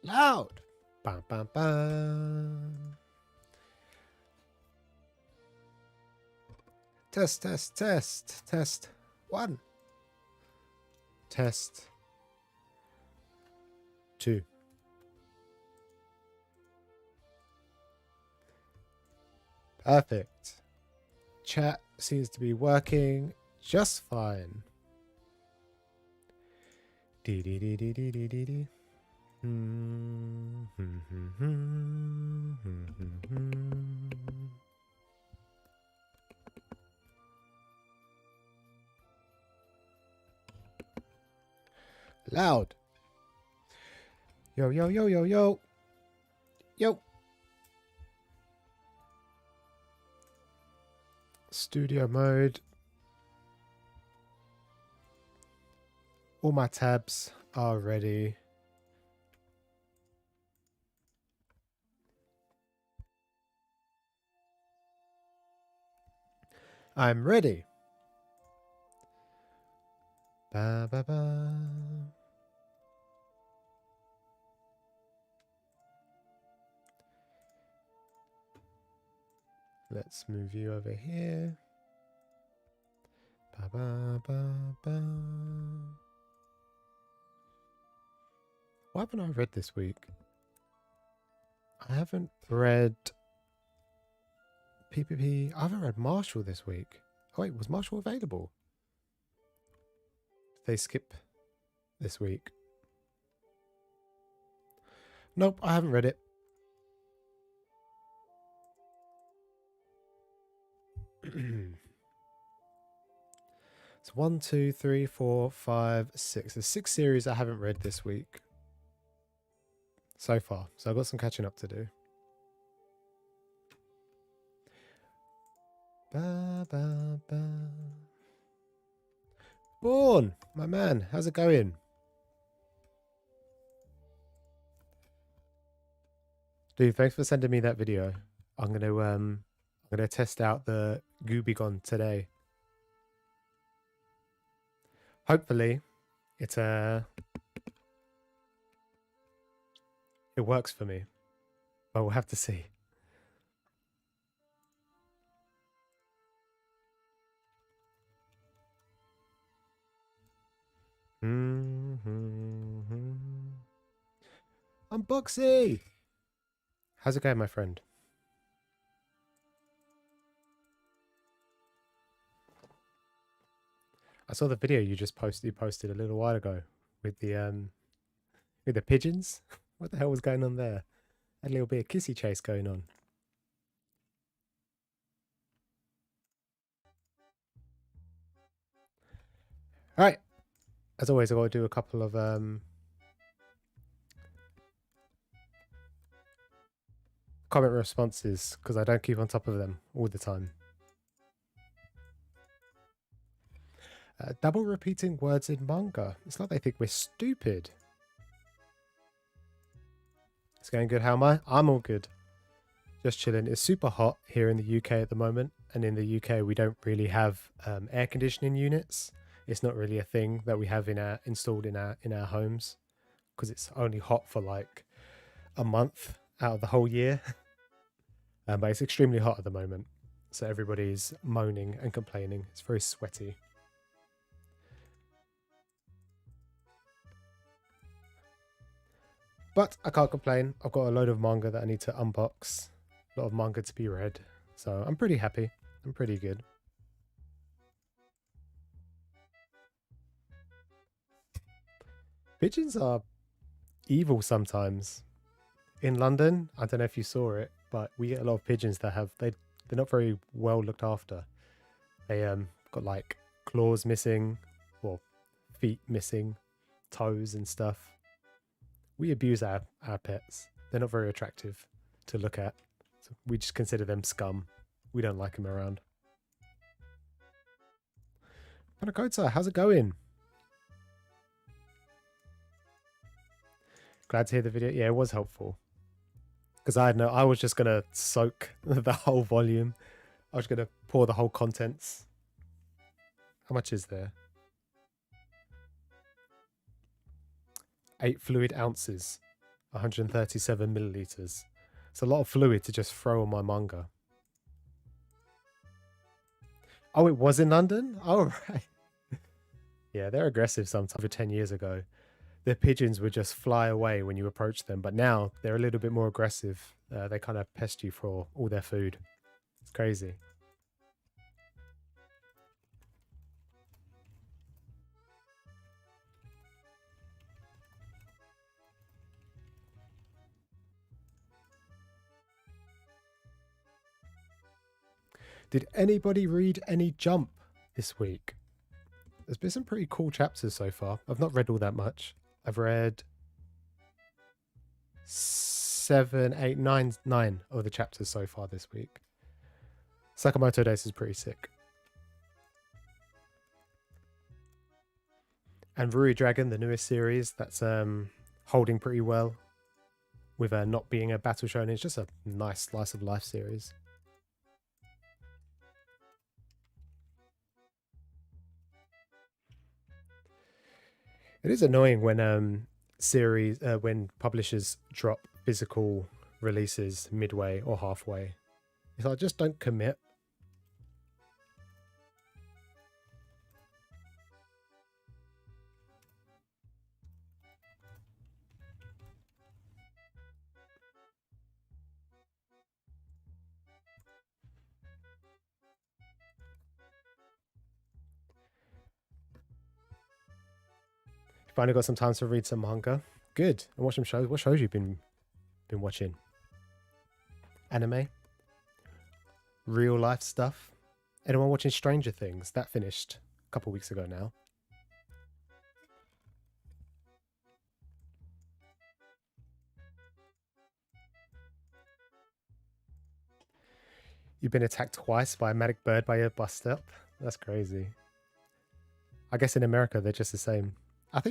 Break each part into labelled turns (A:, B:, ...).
A: Loud. Bam, bam, bam. Test, test, test, test. 1. Test. 2. Perfect. Chat seems to be working just fine. Dee dee dee dee dee dee dee dee. Loud. Yo, yo, yo, yo, yo. Yo. Studio mode. All my tabs are ready. I'm ready. Ba, ba, ba. Let's move you over here. Ba, ba, ba, ba. What haven't I read this week? I haven't read PPP. I haven't read Marshall this week. Oh wait, was Marshall available? Did they skip this week? Nope, I haven't read it. It's 1, 2, 3, 4, 5, 6. There's 6 series I haven't read this week so far. So I've got some catching up to do. Ba, ba, ba. Born, my man, how's it going? Dude, thanks for sending me that video. I'm gonna test out the Goobigon today. Hopefully, it works for me, but we'll have to see. Unboxy! How's it going, my friend? I saw the video you just posted a little while ago with the pigeons. What the hell was going on there? A little bit of kissy chase going on. All right. As always, I got to do a couple of comment responses because I don't keep on top of them all the time. Double repeating words in manga. It's like they think we're stupid. It's going good. How am I? I'm all good. Just chilling. It's super hot here in the UK at the moment. And in the UK, we don't really have air conditioning units. It's not really a thing that we have installed in our homes because it's only hot for like a month out of the whole year. But it's extremely hot at the moment. So everybody's moaning and complaining. It's very sweaty. But I can't complain. I've got a load of manga that I need to unbox. A lot of manga to be read. So I'm pretty happy. I'm pretty good. Pigeons are evil sometimes. In London, I don't know if you saw it, but we get a lot of pigeons that they're not very well looked after. They got like claws missing, or feet missing, toes and stuff. We abuse our pets. They're not very attractive to look at. So we just consider them scum. We don't like them around. Panakota, how's it going? Glad to hear the video. Yeah, it was helpful. Because I was just going to soak the whole volume. I was going to pour the whole contents. How much is there? 8 fluid ounces. 137 milliliters. It's a lot of fluid to just throw on my manga. Oh, it was in London? Oh, right. Yeah, they're aggressive sometimes. Over 10 years ago, the pigeons would just fly away when you approach them. But now they're a little bit more aggressive. They kind of pest you for all their food. It's crazy. Did anybody read any Jump this week? There's been some pretty cool chapters so far. I've not read all that much. I've read 7, 8, 9 of the chapters so far this week. Sakamoto Days is pretty sick. And Ruri Dragon, the newest series, that's holding pretty well with not being a battle shonen. It's just a nice slice of life series. It is annoying when when publishers drop physical releases midway or halfway. It's like, just don't commit. Finally got some time to read some manga. Good. And watch some shows. What shows you been watching? Anime? Real life stuff? Anyone watching Stranger Things? That finished a couple weeks ago now. You've been attacked twice by a manic bird by your bus stop? That's crazy. I guess in America they're just the same. I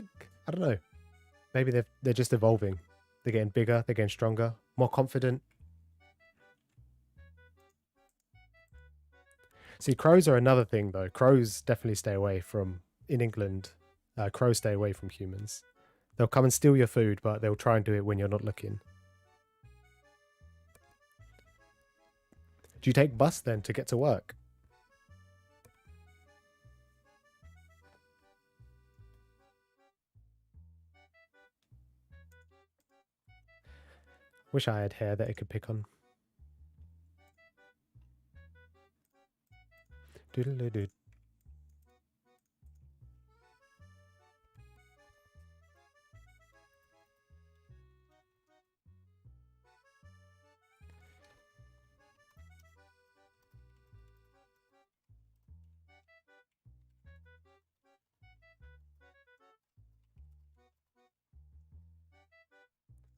A: don't know. Maybe they're just evolving. They're getting bigger, they're getting stronger, more confident. See, crows are another thing though. Crows definitely stay away from, in England, crows stay away from humans. They'll come and steal your food, but they'll try and do it when you're not looking. Do you take bus then to get to work? Wish I had hair that it could pick on. Doodle-doo.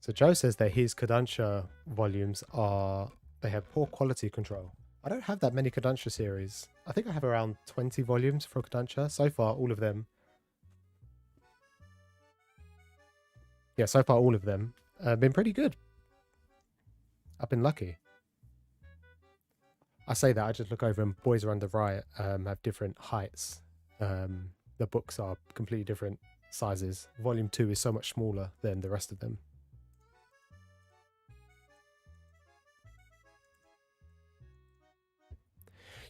A: So Joe says that his Kodansha volumes they have poor quality control. I don't have that many Kodansha series. I think I have around 20 volumes for Kodansha. So far, all of them. Yeah, so far, all of them have been pretty good. I've been lucky. I say that, I just look over and Boys Are Under Riot have different heights. The books are completely different sizes. Volume 2 is so much smaller than the rest of them.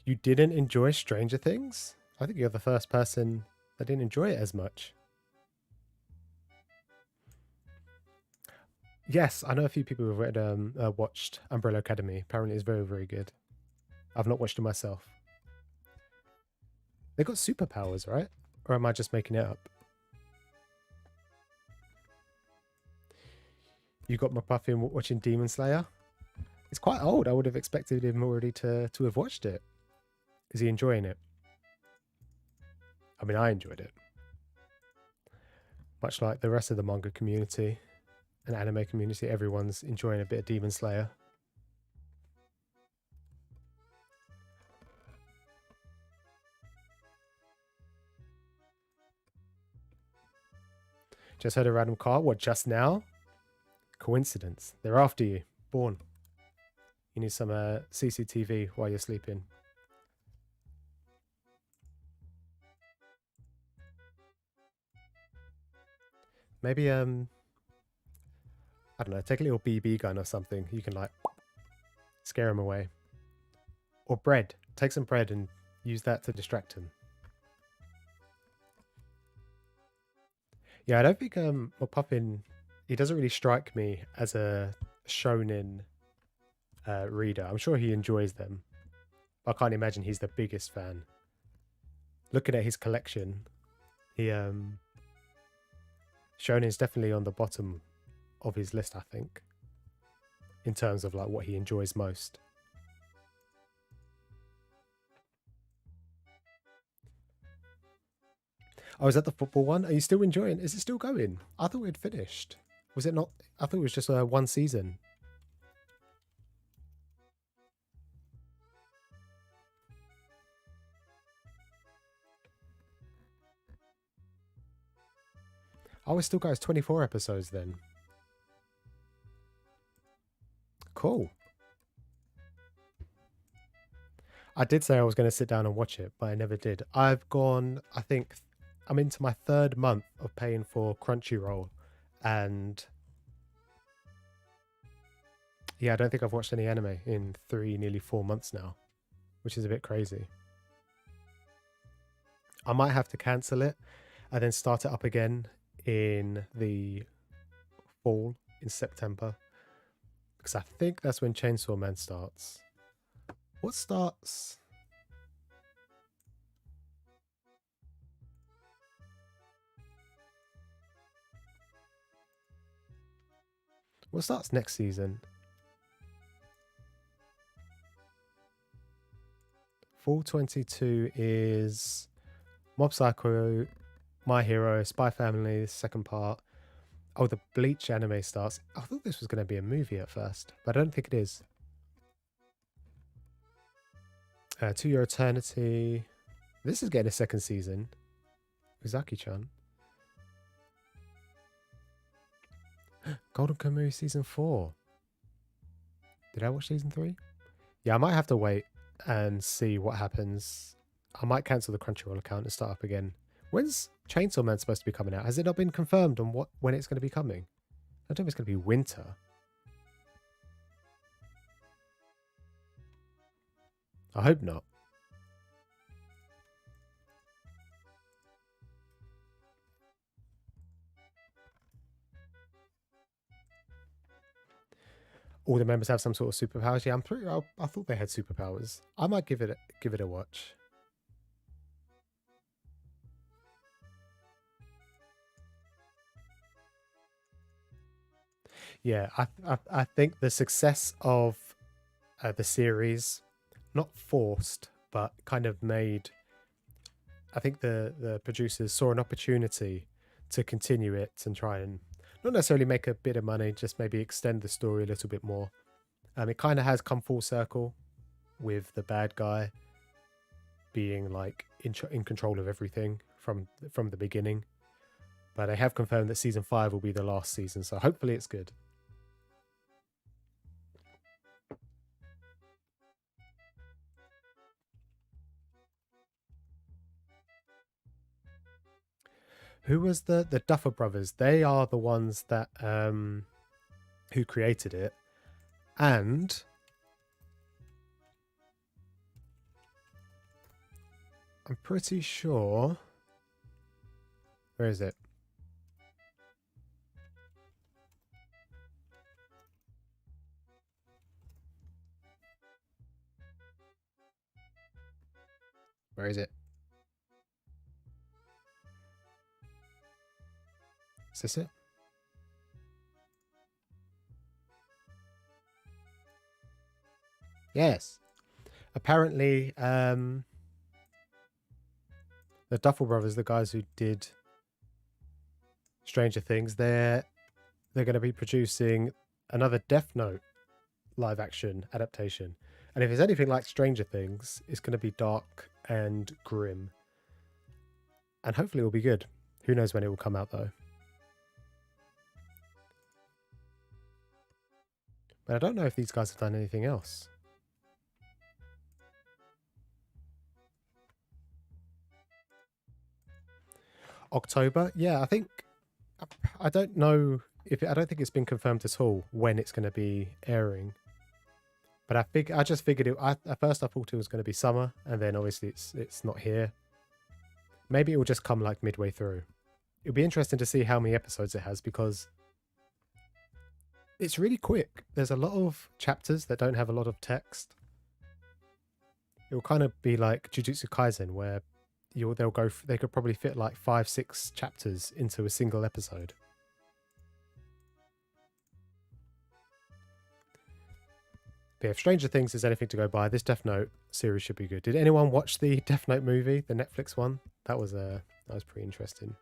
A: You didn't enjoy Stranger Things? I think you're the first person that didn't enjoy it as much. Yes, I know a few people who've watched Umbrella Academy. Apparently, it's very, very good. I've not watched it myself. They got superpowers, right? Or am I just making it up? You got McPuffin watching Demon Slayer? It's quite old. I would have expected him already to have watched it. Is he enjoying it? I mean, I enjoyed it. Much like the rest of the manga community and anime community, everyone's enjoying a bit of Demon Slayer. Just heard a random car. What, just now? Coincidence. They're after you. Born. You need some CCTV while you're sleeping. Maybe I don't know, take a little BB gun or something. You can like scare him away. Or bread. Take some bread and use that to distract him. Yeah, I don't think Puffin, he doesn't really strike me as a shonen reader. I'm sure he enjoys them. I can't imagine he's the biggest fan. Looking at his collection, he shonen is definitely on the bottom of his list, I think, in terms of like what he enjoys most. Oh, is that the football one? Are you still enjoying? Is it still going? I thought we'd finished. Was it not? I thought it was just one season. Oh, it still goes 24 episodes then. Cool. I did say I was going to sit down and watch it, but I never did. I've gone, I think, I'm into my 3rd month of paying for Crunchyroll. And yeah, I don't think I've watched any anime in 3, nearly 4 months now, which is a bit crazy. I might have to cancel it and then start it up again in the fall, in September. Because I think that's when Chainsaw Man starts. What starts? What starts next season? Fall 22 is Mob Psycho, My Hero, Spy Family, 2nd part. Oh, the Bleach anime starts. I thought this was going to be a movie at first, but I don't think it is. To Your Eternity. This is getting a 2nd season. Uzaki-chan. Golden Kamuy season 4. Did I watch season 3? Yeah, I might have to wait and see what happens. I might cancel the Crunchyroll account and start up again. When's Chainsaw Man supposed to be coming out? Has it not been confirmed on when it's going to be coming? I don't think it's going to be winter. I hope not. All the members have some sort of superpowers. Yeah, I thought they had superpowers. I might give it a watch. Yeah, I think the success of the series, not forced, but kind of made. I think the producers saw an opportunity to continue it and try and not necessarily make a bit of money, just maybe extend the story a little bit more. It kind of has come full circle with the bad guy being like in control of everything from the beginning. But I have confirmed that season 5 will be the last season, so hopefully it's good. Who was the Duffer Brothers? They are the ones that who created it, and I'm pretty sure. Where is it? Where is it? Is this it? Yes. Apparently, the Duffer Brothers, the guys who did Stranger Things, they're going to be producing another Death Note live action adaptation. And if it's anything like Stranger Things, it's going to be dark and grim. And hopefully it will be good. Who knows when it will come out though. But I don't know if these guys have done anything else. October? Yeah, I think. I don't know I don't think it's been confirmed at all when it's going to be airing. But I just figured it. At first, I thought it was going to be summer, and then obviously it's not here. Maybe it will just come like midway through. It'll be interesting to see how many episodes it has because it's really quick. There's a lot of chapters that don't have a lot of text. It will kind of be like Jujutsu Kaisen, where they could probably fit like 5-6 chapters into a single episode. But if Stranger Things is anything to go by, this Death Note series should be good. Did anyone watch the Death Note movie, the Netflix one? That was pretty interesting.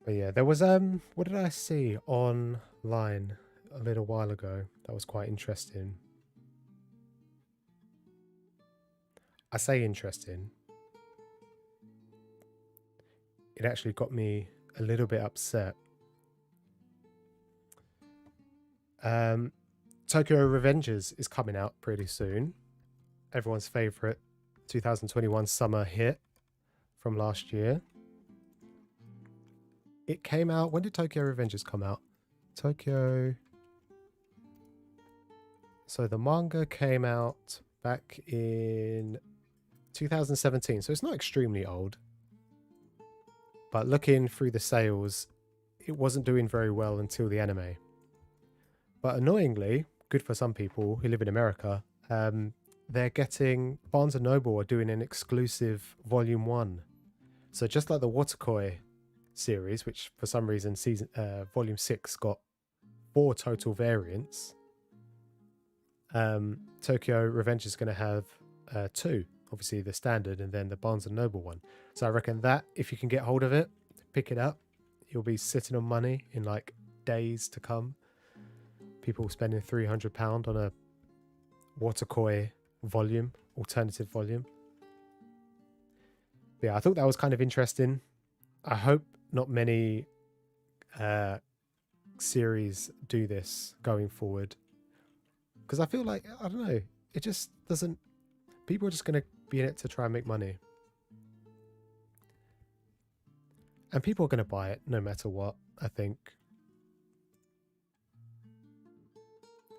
A: But yeah, there was what did I see online a little while ago that was quite interesting? I say interesting. It actually got me a little bit upset. Tokyo Revengers is coming out pretty soon. Everyone's favorite 2021 summer hit from last year. It came out. When did Tokyo Revengers come out? So the manga came out back in 2017. So it's not extremely old. But looking through the sales, it wasn't doing very well until the anime. But annoyingly, good for some people who live in America, they're getting... Barnes & Noble are doing an exclusive Volume 1. So just like the Watakoi series, which for some reason Volume 6 got 4 total variants, Tokyo Revenge is going to have 2. Obviously the standard and then the Barnes & Noble one. So I reckon that if you can get hold of it, pick it up, you'll be sitting on money in like days to come. People spending £300 on a Watakoi volume, alternative volume. But yeah, I thought that was kind of interesting. I hope not many series do this going forward. Because I feel like, I don't know, it just doesn't... People are just going to be in it to try and make money. And people are going to buy it no matter what, I think.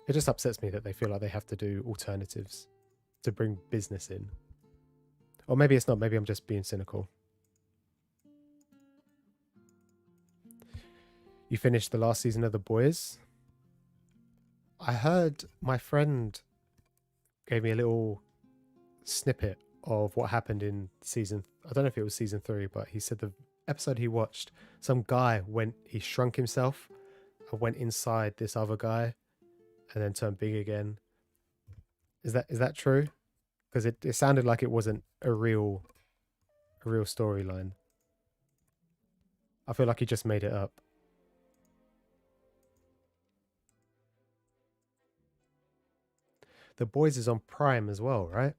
A: It just upsets me that they feel like they have to do alternatives to bring business in. Or maybe it's not, maybe I'm just being cynical. You finished the last season of The Boys? I heard my friend gave me a little snippet of what happened in season... I don't know if it was season 3, but he said the episode he watched, some guy he shrunk himself and went inside this other guy and then turned big again. Is that true? Because it sounded like it wasn't a real storyline. I feel like he just made it up. The Boys is on Prime as well, right?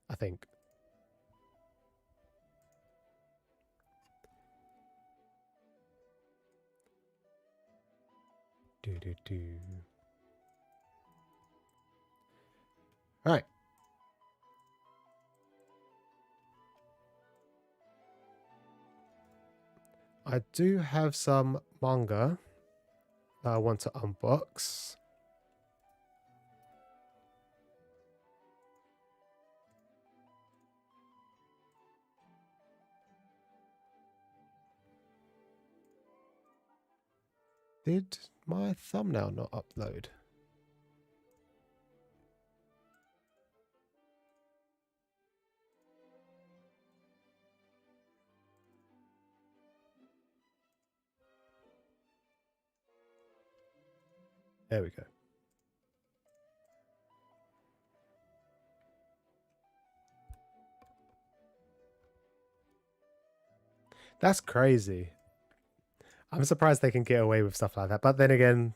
A: I think. All right. I do have some manga that I want to unbox. Did my thumbnail not upload? There we go. That's crazy. I'm surprised they can get away with stuff like that. But then again,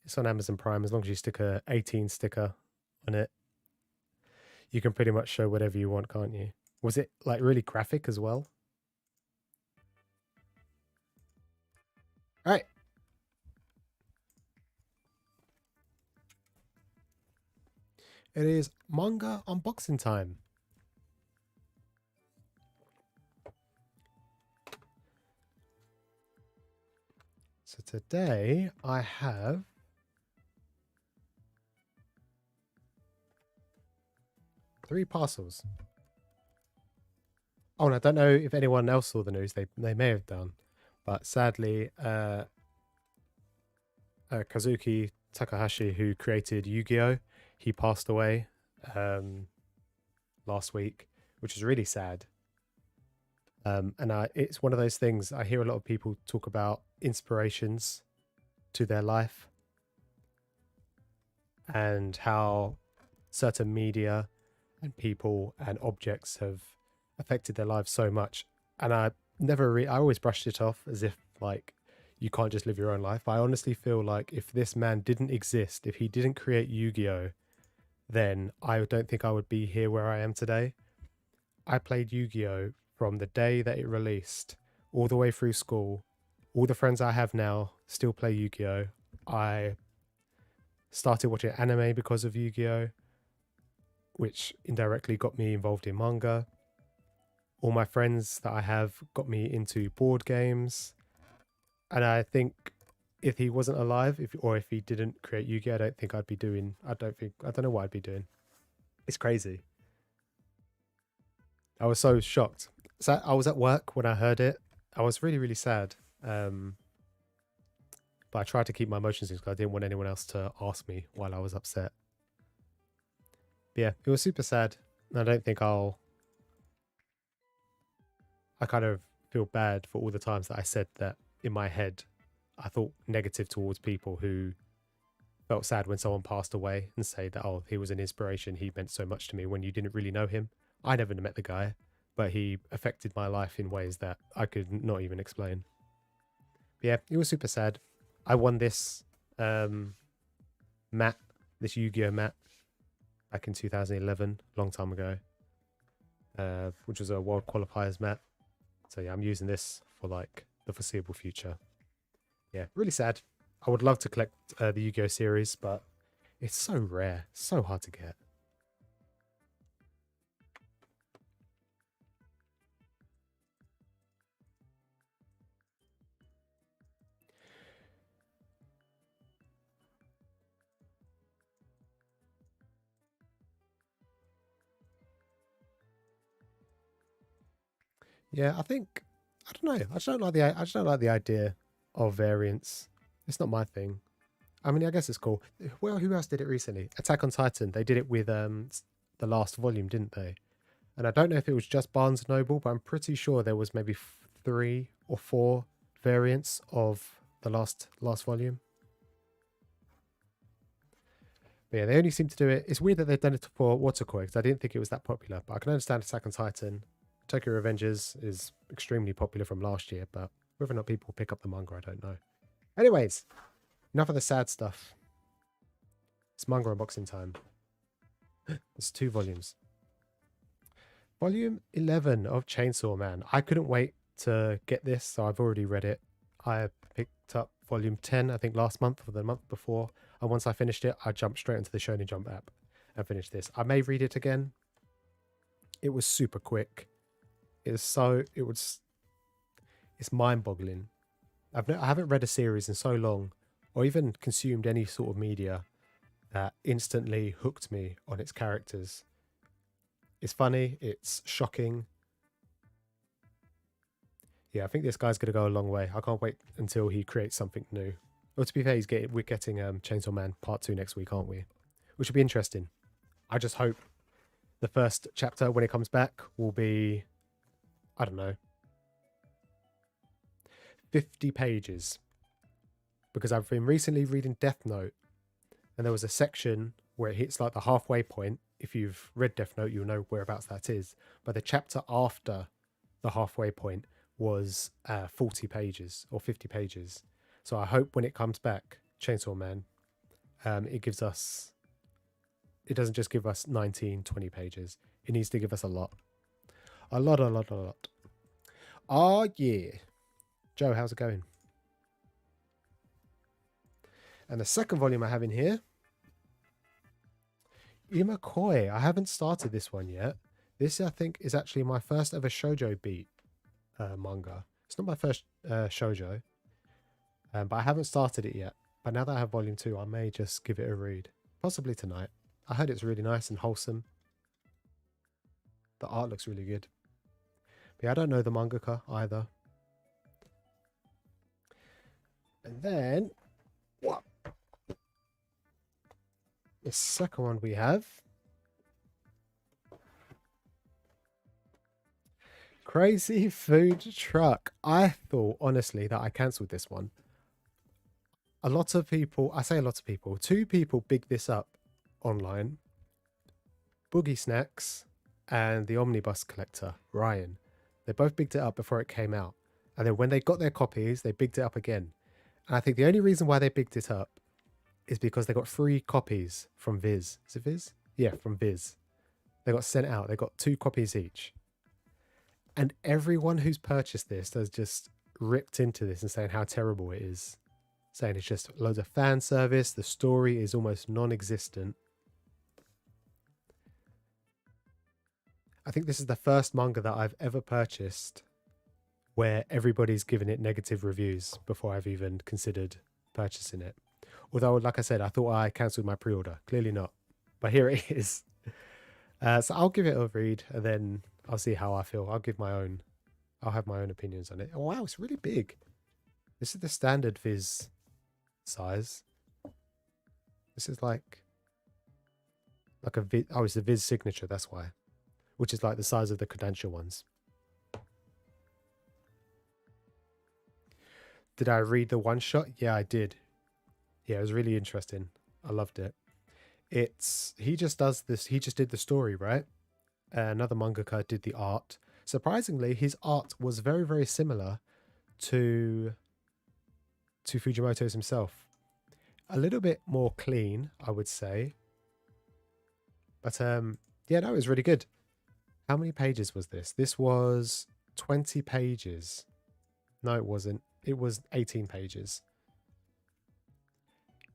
A: It's on Amazon Prime. As long as you stick a 18 sticker on it, you can pretty much show whatever you want, can't you? Was it like really graphic as well? All right. It is manga unboxing time. So today I have three parcels. Oh, and I don't know if anyone else saw the news. They may have done, but sadly, Kazuki Takahashi, who created Yu-Gi-Oh, he passed away last week, which is really sad. And it's one of those things. I hear a lot of people talk about inspirations to their life and how certain media and people and objects have affected their lives so much. And I always brushed it off as if like you can't just live your own life. But I honestly feel like if this man didn't exist, if he didn't create Yu-Gi-Oh, then I don't think I would be here where I am today. I played Yu-Gi-Oh from the day that it released all the way through school. All the friends I have now still play Yu-Gi-Oh. I started watching anime because of Yu-Gi-Oh, which indirectly got me involved in manga. All my friends that I have got me into board games. And I think if he wasn't alive, if he didn't create Yu-Gi-Oh, I don't know what I'd be doing. It's crazy. I was so shocked. So I was at work when I heard it. I was really, really sad. But I tried to keep my emotions in because I didn't want anyone else to ask me while I was upset. But yeah, it was super sad. I don't think I kind of feel bad for all the times that I said that in my head. I thought negative towards people who felt sad when someone passed away and say that, oh, he was an inspiration. He meant so much to me when you didn't really know him. I never met the guy, but he affected my life in ways that I could not even explain. But yeah, it was super sad. I won this mat, this Yu-Gi-Oh mat, back in 2011, long time ago, which was a World Qualifiers mat. So yeah, I'm using this for like the foreseeable future. Yeah, really sad. I would love to collect the Yu-Gi-Oh series, but it's so rare, so hard to get. Yeah, I think I don't know. I just don't like the idea of variants. It's not my thing. I mean, I guess it's cool. Well, who else did it recently? Attack on Titan. They did it with the last volume, didn't they? And I don't know if it was just Barnes and Noble, but I'm pretty sure there was maybe 3 or 4 variants of the last volume. But yeah, they only seem to do it. It's weird that they've done it for Waterkoi because I didn't think it was that popular. But I can understand Attack on Titan. Tokyo Revengers is extremely popular from last year, but whether or not people pick up the manga, I don't know. Anyways, enough of the sad stuff. It's manga unboxing time. There's 2 volumes. Volume 11 of Chainsaw Man. I couldn't wait to get this, so I've already read it. I picked up volume 10, I think last month or the month before. And once I finished it, I jumped straight into the Shonen Jump app and finished this. I may read it again. It was super quick. It's mind-boggling. I haven't read a series in so long, or even consumed any sort of media that instantly hooked me on its characters. It's funny, it's shocking. Yeah, I think this guy's going to go a long way. I can't wait until he creates something new. Well, to be fair, we're getting Chainsaw Man Part 2 next week, aren't we? Which will be interesting. I just hope the first chapter, when it comes back, will be, I don't know, 50 pages. Because I've been recently reading Death Note, and there was a section where it hits like the halfway point. If you've read Death Note, you'll know whereabouts that is. But the chapter after the halfway point was 40 pages or 50 pages. So I hope when it comes back, Chainsaw Man, it gives us, it doesn't just give us 19, 20 pages. It needs to give us a lot. A lot, a lot, a lot. Oh, yeah. Joe, how's it going? And the second volume I have in here, Imakoi. I haven't started this one yet. This, I think, is actually my first ever shoujo beat manga. It's not my first shoujo, but I haven't started it yet. But now that I have volume 2, I may just give it a read. Possibly tonight. I heard it's really nice and wholesome. The art looks really good. But yeah, I don't know the mangaka either. And then, what? The second one we have, Crazy Food Truck. I thought, honestly, that I cancelled this one. A lot of people, I say a lot of people, 2 people bigged this up online. Boogie Snacks and the Omnibus Collector, Ryan. They both bigged it up before it came out. And then when they got their copies, they bigged it up again. And I think the only reason why they bigged it up is because they got 3 copies from Viz. Is it Viz? Yeah, from Viz. They got sent out. They got 2 copies each. And everyone who's purchased this has just ripped into this and saying how terrible it is. Saying it's just loads of fan service. The story is almost non-existent. I think this is the first manga that I've ever purchased where everybody's given it negative reviews before I've even considered purchasing it. Although, like I said, I thought I cancelled my pre-order. Clearly not. But here it is. So I'll give it a read and then I'll see how I feel. I'll have my own opinions on it. Oh, wow, it's really big. This is the standard Viz size. This is like a Viz. Oh, it's the Viz signature, that's why. Which is like the size of the credential ones. Did I read the one shot? Yeah, I did. Yeah, it was really interesting. I loved it. He just does this. He just did the story, right? Another mangaka did the art. Surprisingly, his art was very, very similar to Fujimoto's himself. A little bit more clean, I would say. But yeah, no, it was really good. How many pages was this? This was 20 pages. No, it wasn't. It was 18 pages.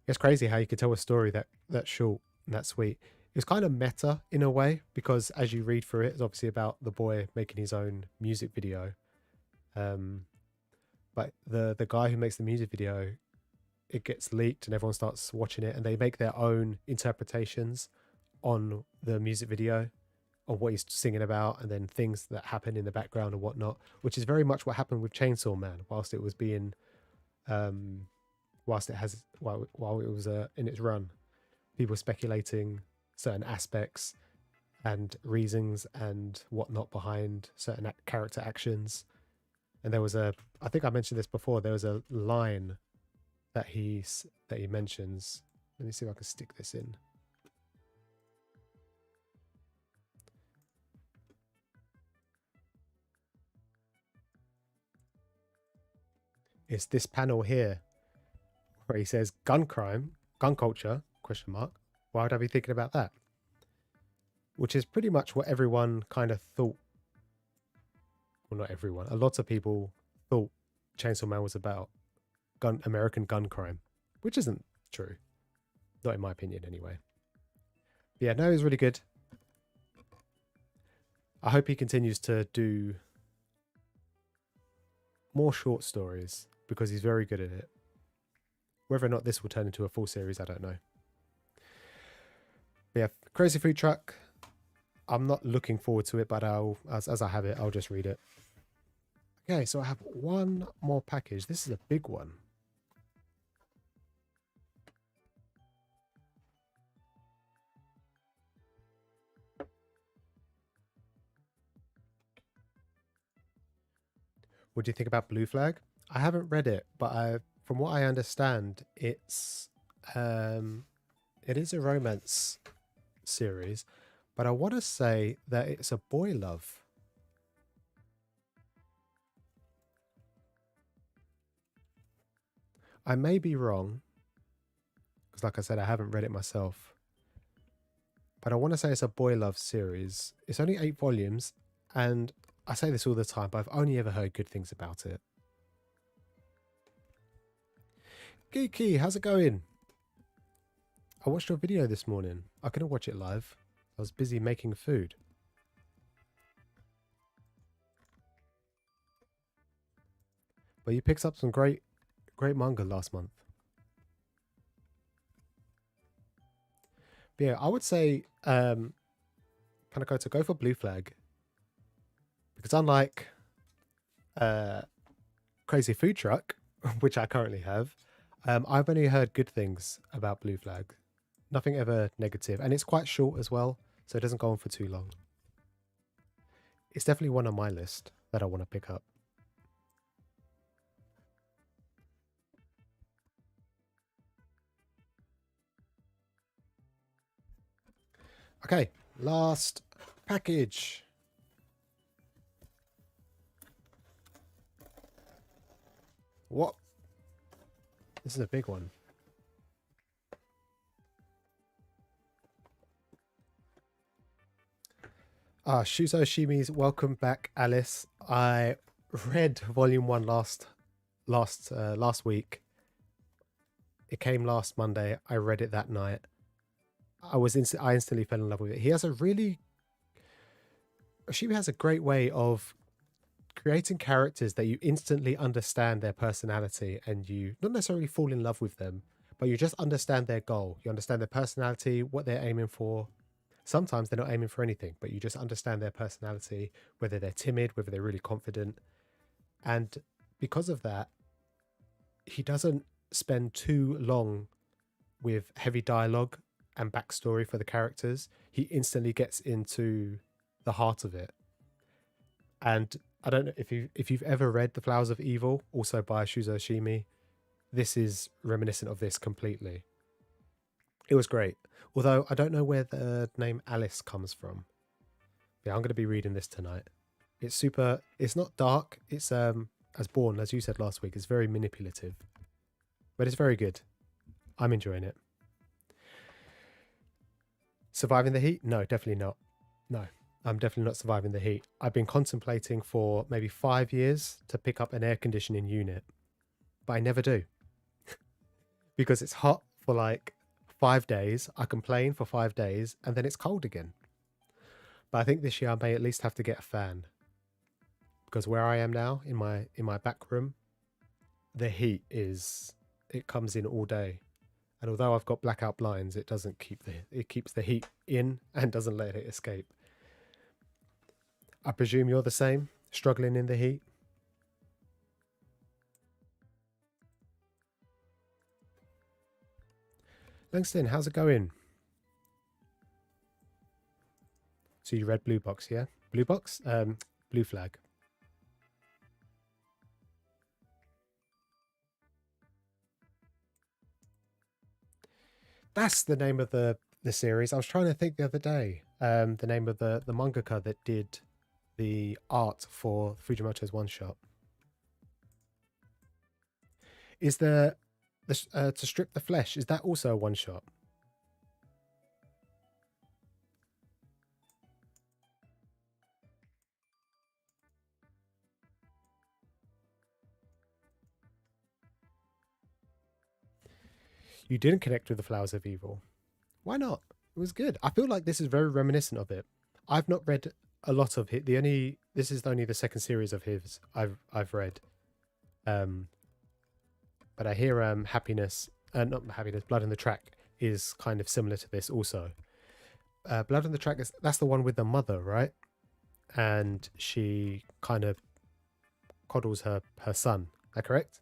A: It's crazy how you could tell a story that short and that sweet. It was kind of meta in a way, because as you read through it, it's obviously about the boy making his own music video. But the guy who makes the music video, it gets leaked and everyone starts watching it and they make their own interpretations on the music video, on what he's singing about, and then things that happen in the background and whatnot, which is very much what happened with Chainsaw Man whilst it was being while it was in its run. People speculating certain aspects and reasons and whatnot behind certain character actions. And there was I think I mentioned this before, there was a line that he mentions. Let me see if I can stick this in. It's this panel here where he says gun crime, gun culture, question mark. Why would I be thinking about that? Which is pretty much what everyone kind of thought. Well, not everyone. A lot of people thought Chainsaw Man was about American gun crime, which isn't true. Not in my opinion, anyway. But yeah, no, it was really good. I hope he continues to do more short stories because he's very good at it. Whether or not this will turn into a full series, I don't know. But yeah, Crazy Food Truck. I'm not looking forward to it, but as I have it, I'll just read it. Okay, so I have one more package. This is a big one. What do you think about Blue Flag? I haven't read it, but from what I understand, it is a romance series, but I want to say that it's a boy love. I may be wrong, because because like I said, I haven't read it myself. But I want to say it's a boy love series. It's only 8 volumes, and I say this all the time, but I've only ever heard good things about it. Geeky, how's it going? I watched your video this morning. I couldn't watch it live. I was busy making food. But you picked up some great manga last month. But yeah, I would say to go for Blue Flag. Because unlike Crazy Food Truck, which I currently have, I've only heard good things about Blue Flag. Nothing ever negative. And it's quite short as well, so it doesn't go on for too long. It's definitely one on my list that I want to pick up. Okay, last package. What? This is a big one. Shuzo Shimi's Welcome Back, Alice. I read volume 1 last week. It came last Monday. I read it that night. I instantly fell in love with it. Shimi has a great way of creating characters that you instantly understand their personality, and you not necessarily fall in love with them, but you just understand their goal. You understand their personality, what they're aiming for. Sometimes they're not aiming for anything, but you just understand their personality, whether they're timid, whether they're really confident. And because of that, he doesn't spend too long with heavy dialogue and backstory for the characters. He instantly gets into the heart of it. And I don't know if you've ever read The Flowers of Evil, also by Shuzo Shimi. This is reminiscent of this completely. It was great. Although I don't know where the name Alice comes from. Yeah, I'm going to be reading this tonight. It's not dark. It's as Born, as you said last week, it's very manipulative. But it's very good. I'm enjoying it. Surviving the heat? No, definitely not. No, I'm definitely not surviving the heat. I've been contemplating for maybe 5 years to pick up an air conditioning unit, but I never do. Because it's hot for like 5 days. I complain for 5 days and then it's cold again. But I think this year I may at least have to get a fan, because where I am now in my back room, the heat comes in all day. And although I've got blackout blinds, it keeps the heat in and doesn't let it escape. I presume you're the same, struggling in the heat? Langston, how's it going? So you read Blue Box, yeah? Blue Box? Blue Flag. That's the name of the series. I was trying to think the other day. The name of the mangaka that did the art for Fujimoto's one shot. Is the To Strip the Flesh, is that also a one shot? You didn't connect with The Flowers of Evil. Why not? It was good. I feel like this is very reminiscent of it. I've not read a lot of it. This is only the second series of his I've read. But I hear not Happiness, Blood on the Track is kind of similar to this also. Blood on the Track that's the one with the mother, right? And she kind of coddles her son. Is that correct?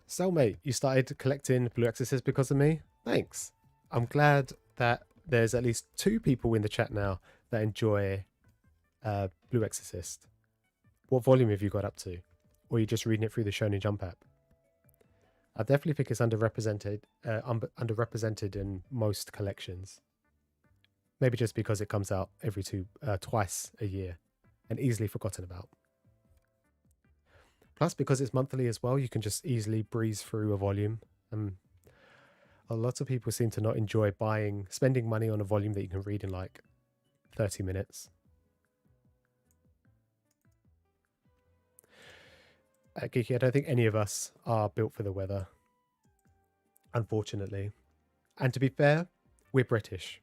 A: Cellmate, you started collecting Blue Exorcist because of me? Thanks. I'm glad that there's at least 2 people in the chat now that enjoy Blue Exorcist. What volume have you got up to? Or are you just reading it through the Shonen Jump app? I definitely think it's underrepresented in most collections. Maybe just because it comes out twice a year and easily forgotten about. Plus, because it's monthly as well, you can just easily breeze through a volume. A lot of people seem to not enjoy spending money on a volume that you can read in like 30 minutes. Geeky, I don't think any of us are built for the weather, unfortunately. And to be fair, we're British.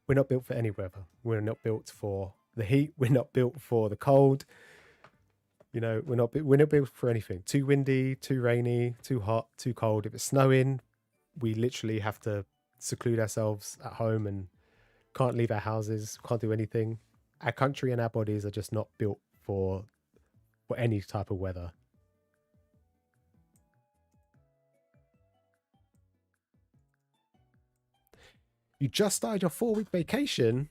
A: We're not built for any weather. We're not built for the heat. We're not built for the cold. You know, we're not built for anything. Too windy, too rainy, too hot, too cold. If it's snowing, we literally have to seclude ourselves at home and can't leave our houses, can't do anything. Our country and our bodies are just not built for any type of weather. You just started your 4-week vacation.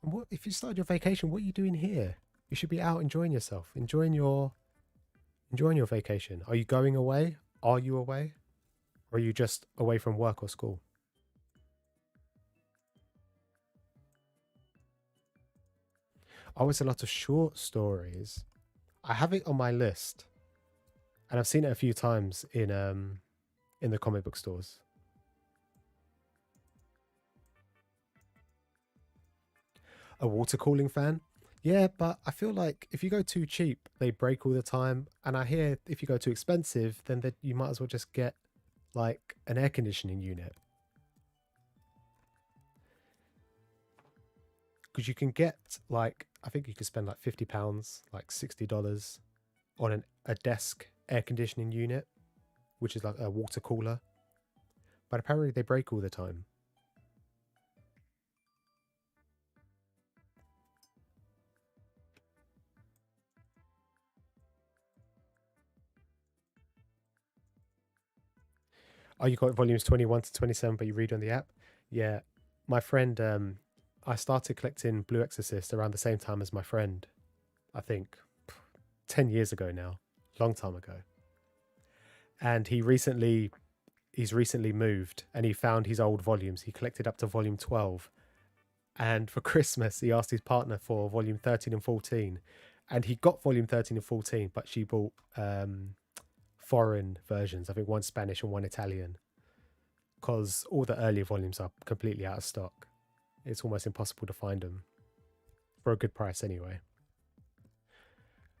A: What if you started your vacation? What are you doing here? You should be out enjoying yourself, enjoying your vacation. Are you going away? Are you away? Or are you just away from work or school? Oh, it's a lot of short stories. I have it on my list, and I've seen it a few times in the comic book stores. A water cooling fan? Yeah, but I feel like if you go too cheap, they break all the time. And I hear if you go too expensive, then you might as well just get like an air conditioning unit. Because you can get like, I think you could spend like £50, like $60 on a desk air conditioning unit, which is like a water cooler. But apparently they break all the time. Oh, you got volumes 21 to 27, but you read on the app? Yeah. My friend, I started collecting Blue Exorcist around the same time as my friend. I think 10 years ago now. Long time ago. And he's recently moved and he found his old volumes. He collected up to volume 12. And for Christmas, he asked his partner for volume 13 and 14. And he got volume 13 and 14, but she bought foreign versions. I think one Spanish and one Italian. Because all the earlier volumes are completely out of stock. It's almost impossible to find them. For a good price anyway.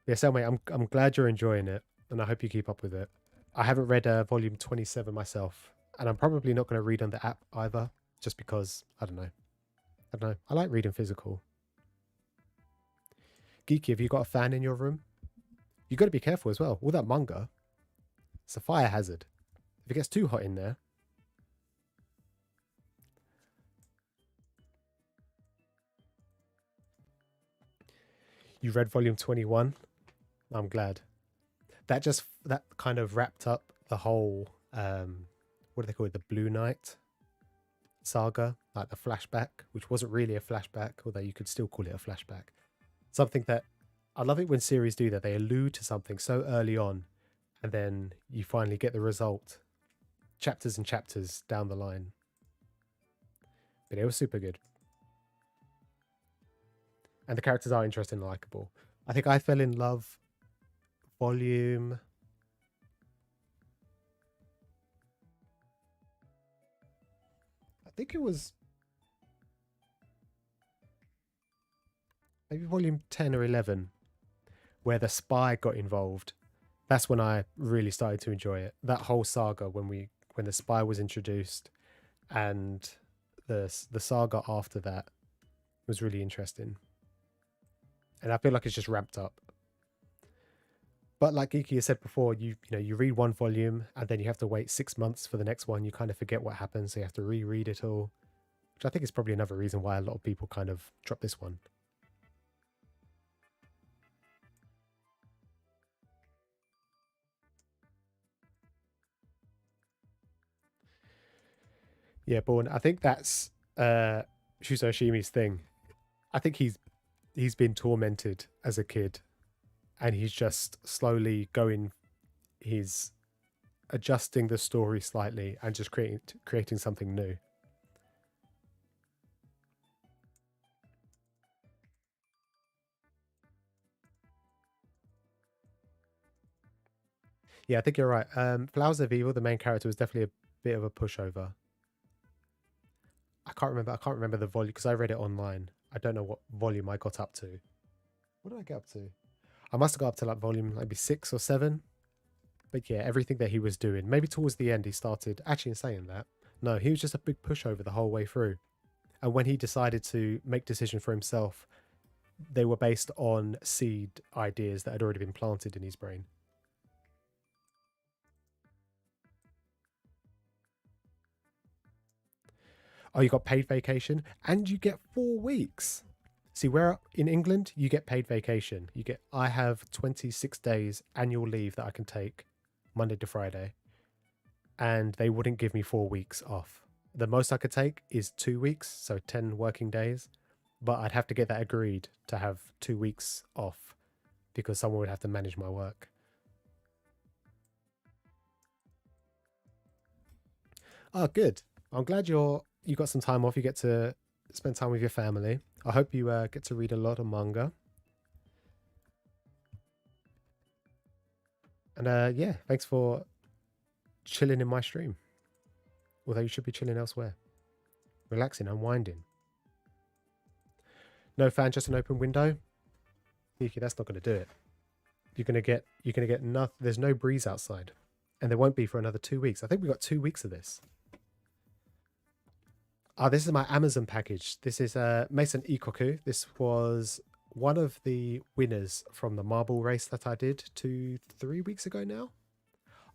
A: Yeah, so mate, I'm glad you're enjoying it. And I hope you keep up with it. I haven't read volume 27 myself. And I'm probably not going to read on the app either. Just because, I don't know. I like reading physical. Geeky, have you got a fan in your room? You got to be careful as well. All that manga, it's a fire hazard. If it gets too hot in there. You read volume 21. I'm glad. That kind of wrapped up the whole, what do they call it? The Blue Knight saga, like the flashback, which wasn't really a flashback, although you could still call it a flashback. Something that I love it when series do that. They allude to something so early on, and then you finally get the result chapters and chapters down the line. But it was super good. And the characters are interesting and likable. I think I fell in love volume... I think it was maybe volume 10 or 11 where the spy got involved. That's when I really started to enjoy it. That whole saga when the spy was introduced and the saga after that was really interesting. And I feel like it's just ramped up. But like Geeky has said before, you read one volume and then you have to wait 6 months for the next one. You kind of forget what happens, so you have to reread it all. Which I think is probably another reason why a lot of people kind of drop this one. Yeah, Born. I think that's Shuso Shimi's thing. I think he's been tormented as a kid, and he's just slowly he's adjusting the story slightly and just creating something new. Yeah, I think you're right. Flowers of Evil, the main character, was definitely a bit of a pushover. I can't remember. I can't remember the volume because I read it online. I don't know what volume I got up to. What did I get up to? I must have got up to like volume maybe 6 or 7. But yeah, everything that he was doing. Maybe towards the end he started. Actually, in saying that, no, he was just a big pushover the whole way through. And when he decided to make decisions for himself, they were based on seed ideas that had already been planted in his brain. Oh, you got paid vacation and you get 4 weeks. See, where in England you get paid vacation. I have 26 days annual leave that I can take Monday to Friday, and they wouldn't give me 4 weeks off. The most I could take is 2 weeks, so 10 working days, but I'd have to get that agreed to have 2 weeks off because someone would have to manage my work. Oh, good. I'm glad you got some time off. You get to spend time with your family. I hope you get to read a lot of manga. And yeah, thanks for chilling in my stream. Although you should be chilling elsewhere. Relaxing, unwinding. No fan, just an open window. Yuki, that's not going to do it. You're going to get nothing. There's no breeze outside. And there won't be for another 2 weeks. I think we got 2 weeks of this. Oh, this is my Amazon package. This is Mason Ikoku. This was one of the winners from the marble race that I did 3 weeks ago now.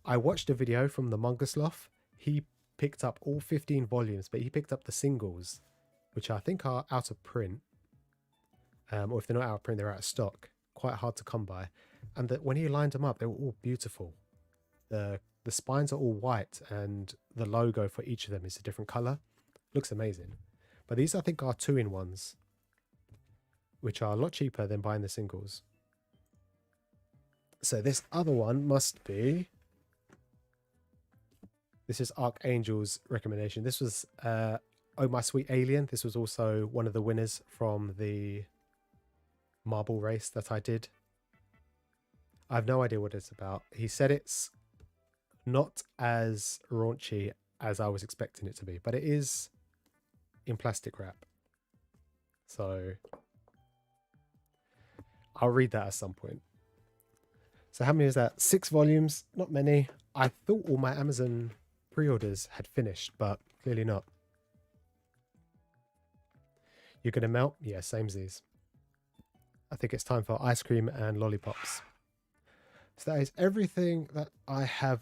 A: I watched a video from the Manga Sloth. He picked up all 15 volumes, but he picked up the singles, which I think are out of print. Or if they're not out of print, they're out of stock. Quite hard to come by. And when he lined them up, they were all beautiful. The spines are all white, and the logo for each of them is a different color. Looks amazing. But these I think are 2-in-1s, which are a lot cheaper than buying the singles. So this other one must be... This is Archangel's recommendation. This was Oh My Sweet Alien. This was also one of the winners from the marble race that I did. I have no idea what it's about. He said it's not as raunchy as I was expecting it to be, but it is in plastic wrap. So I'll read that at some point. So how many is that? 6 volumes, not many. I thought all my Amazon pre-orders had finished, but clearly not. You're going to melt? Yeah, same as these. I think it's time for ice cream and lollipops. So that is everything that I have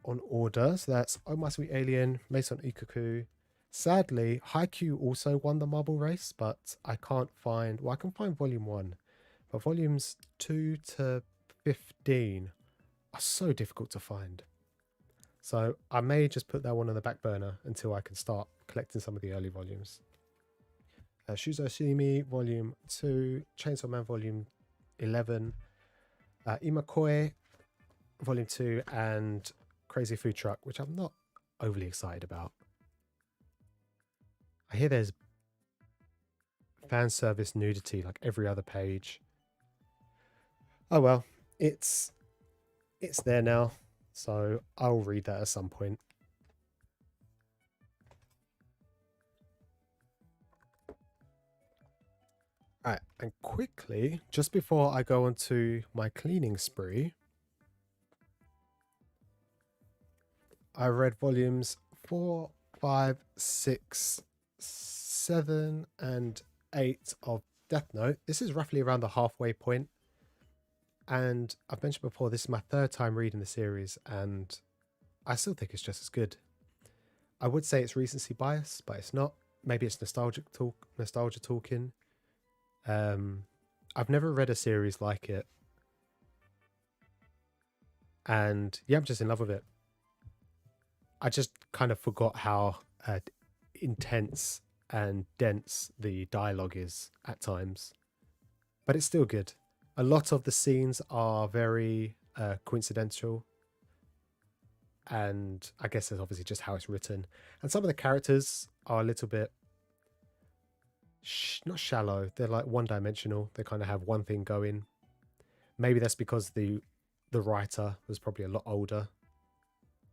A: on order. So that's Oh My Sweet Alien, Mason Ikoku. Sadly, Haikyuu also won the marble race, but I can't find... Well, I can find volume 1, but volumes 2 to 15 are so difficult to find. So I may just put that one on the back burner until I can start collecting some of the early volumes. Shuzo Shimi Volume 2, Chainsaw Man Volume 11, Imakoi Volume 2, and Crazy Food Truck, which I'm not overly excited about. I hear there's fan service nudity like every other page. Oh well, it's there now, so I'll read that at some point. Alright, and quickly, just before I go on to my cleaning spree, I read volumes 4, 5, 6, 7, and 8 of Death Note. This is roughly around the halfway point. And I've mentioned before, this is my 3rd time reading the series, and I still think it's just as good. I would say it's recency bias, but it's not. Maybe it's nostalgia talking. I've never read a series like it. And yeah, I'm just in love with it. I just kind of forgot how intense and dense the dialogue is at times. But it's still good. A lot of the scenes are very coincidental. And I guess that's obviously just how it's written. And some of the characters are a little bit not shallow. They're like one-dimensional. They kind of have one thing going. Maybe that's because the the writer was probably a lot older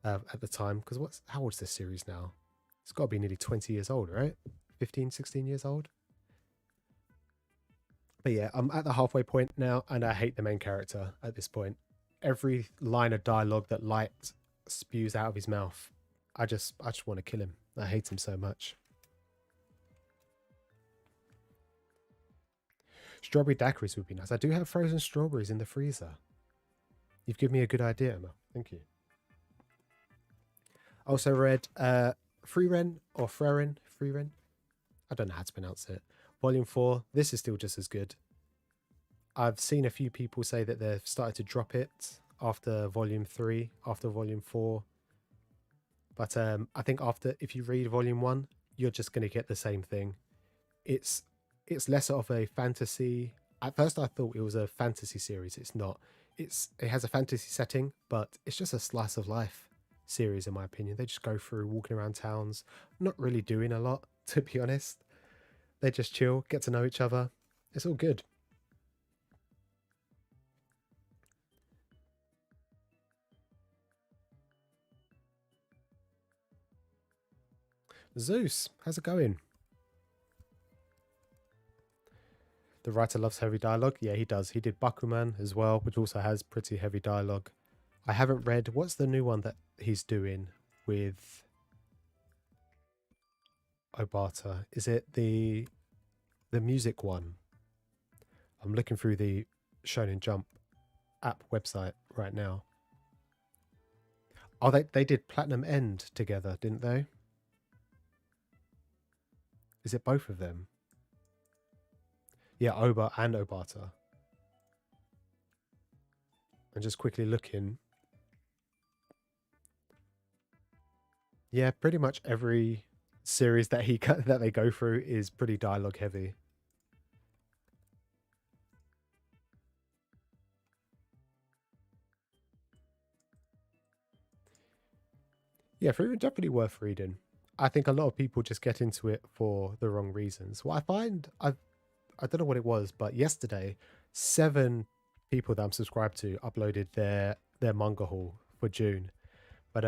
A: at the time. Because how old is this series now? It's got to be nearly 20 years old, right? 15, 16 years old. But yeah, I'm at the halfway point now, and I hate the main character at this point. Every line of dialogue that Light spews out of his mouth, I just want to kill him. I hate him so much. Strawberry daiquiris would be nice. I do have frozen strawberries in the freezer. You've given me a good idea, Emma. Thank you. Also read Freeren or Freeren. I don't know how to pronounce it. Volume 4. This is still just as good. I've seen a few people say that they've started to drop it after Volume 3, after Volume 4. But I think if you read Volume 1, you're just going to get the same thing. It's less of a fantasy. At first I thought it was a fantasy series. It's not. It has a fantasy setting, but it's just a slice of life series in my opinion. They just go through walking around towns, not really doing a lot, to be honest. They just chill, get to know each other. It's all good. Zeus, how's it going? The writer loves heavy dialogue. Yeah, he does. He did Bakuman as well, which also has pretty heavy dialogue. I haven't read... What's the new one that he's doing with Obata? Is it the music one? I'm looking through the Shonen Jump app website right now. Oh, they did Platinum End together, didn't they? Is it both of them? Yeah, Oba and Obata. And just quickly looking. Yeah, pretty much every series that that they go through is pretty dialogue heavy. Yeah, definitely worth reading. I think a lot of people just get into it for the wrong reasons. What I find, I don't know what it was, but yesterday, 7 people that I'm subscribed to uploaded their manga haul for June. But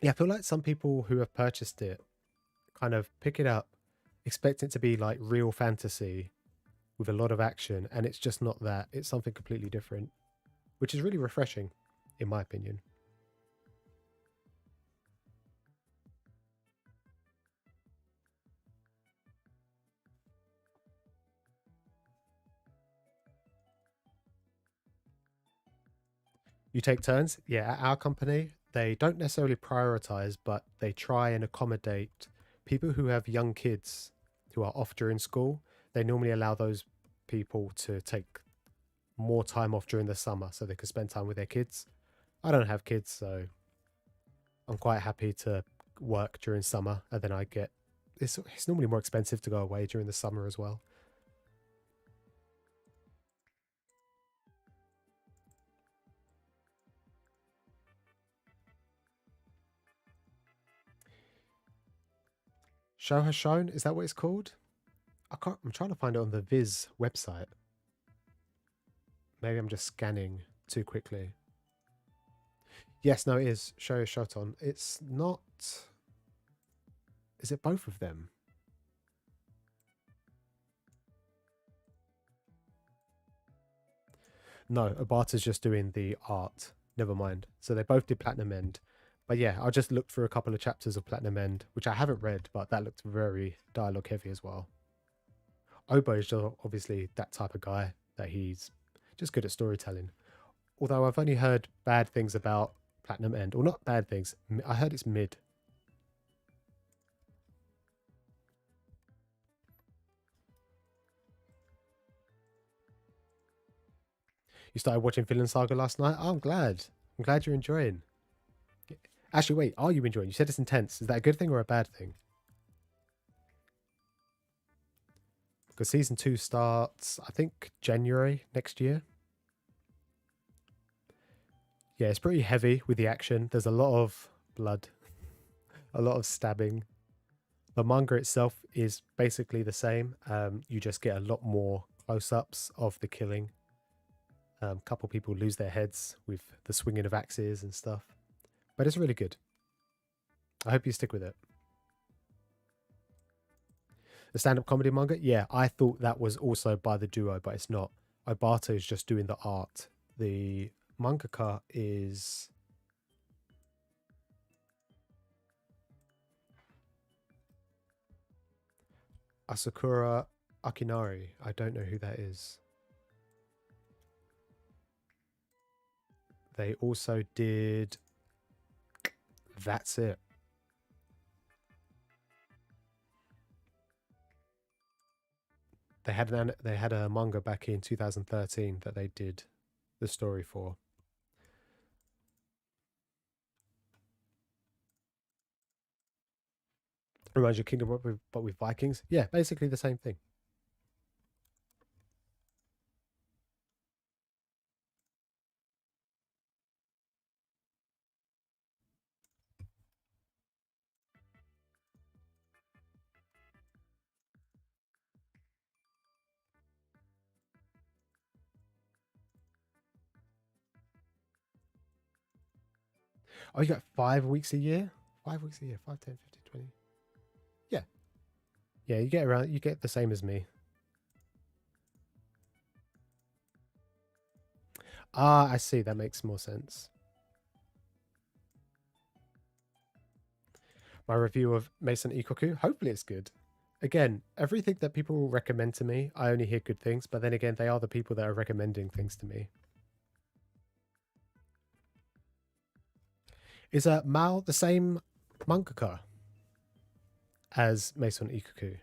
A: yeah, I feel like some people who have purchased it kind of pick it up, expect it to be like real fantasy with a lot of action, and it's just not that. It's something completely different, which is really refreshing, in my opinion. You take turns? Yeah, at our company, they don't necessarily prioritize, but they try and accommodate people who have young kids who are off during school. They normally allow those people to take more time off during the summer so they can spend time with their kids. I don't have kids, so I'm quite happy to work during summer, and then it's normally more expensive to go away during the summer as well. Show Has Shown, is that what it's called? I'm trying to find it on the Viz website. Maybe I'm just scanning too quickly. Yes, no, it is Show Has Shoton. It's not... Is it both of them? No, Obata's just doing the art. Never mind. So they both did Platinum End. But yeah, I just looked through a couple of chapters of Platinum End, which I haven't read, but that looked very dialogue heavy as well. Obo is just obviously that type of guy that he's just good at storytelling. Although I've only heard bad things about Platinum End. Or not bad things. I heard it's mid. You started watching Villain Saga last night? Oh, I'm glad. I'm glad you're enjoying. Actually, wait, are you enjoying? You said it's intense. Is that a good thing or a bad thing? Because season 2 starts, I think, January next year. Yeah, it's pretty heavy with the action. There's a lot of blood, a lot of stabbing. The manga itself is basically the same. You just get a lot more close-ups of the killing. A couple people lose their heads with the swinging of axes and stuff. But it's really good. I hope you stick with it. The stand-up comedy manga? Yeah, I thought that was also by the duo, but it's not. Obata is just doing the art. The mangaka is... Asakura Akinari. I don't know who that is. They also did... That's it. They had a manga back in 2013 that they did the story for. Reminds you of Kingdom but with Vikings. Yeah, basically the same thing. Oh, you got 5 weeks a year? 5 weeks a year. 5, 10, 15, 20. Yeah. Yeah, you get the same as me. Ah, I see. That makes more sense. My review of Mason Ikoku, hopefully it's good. Again, everything that people recommend to me, I only hear good things, but then again, they are the people that are recommending things to me. Is Mal the same mangaka as Mason Ikoku?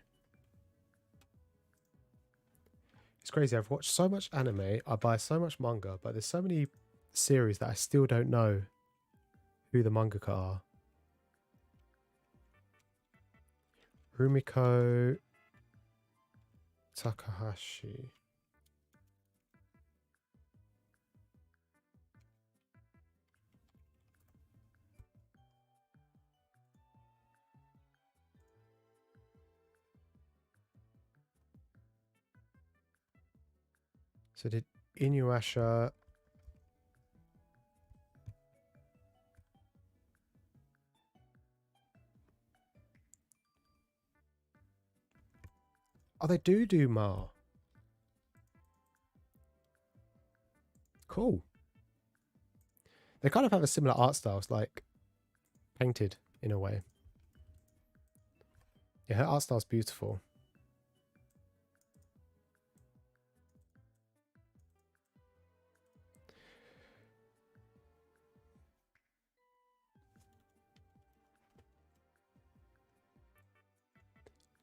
A: It's crazy. I've watched so much anime, I buy so much manga, but there's so many series that I still don't know who the mangaka are. Rumiko Takahashi. So did Inuyasha... Oh, they do Ma. Cool. They kind of have a similar art styles, like painted in a way. Yeah, her art style's beautiful.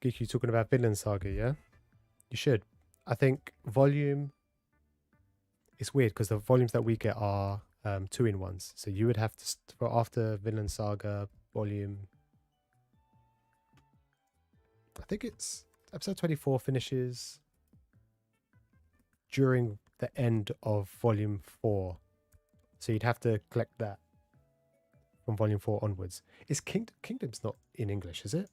A: Geeky talking about Vinland Saga, yeah? You should. I think volume... It's weird because the volumes that we get are 2-in-1s. So you would have to... For after Vinland Saga volume... I think it's... Episode 24 finishes during the end of volume 4. So you'd have to collect that from volume 4 onwards. Is Kingdom's not in English, is it?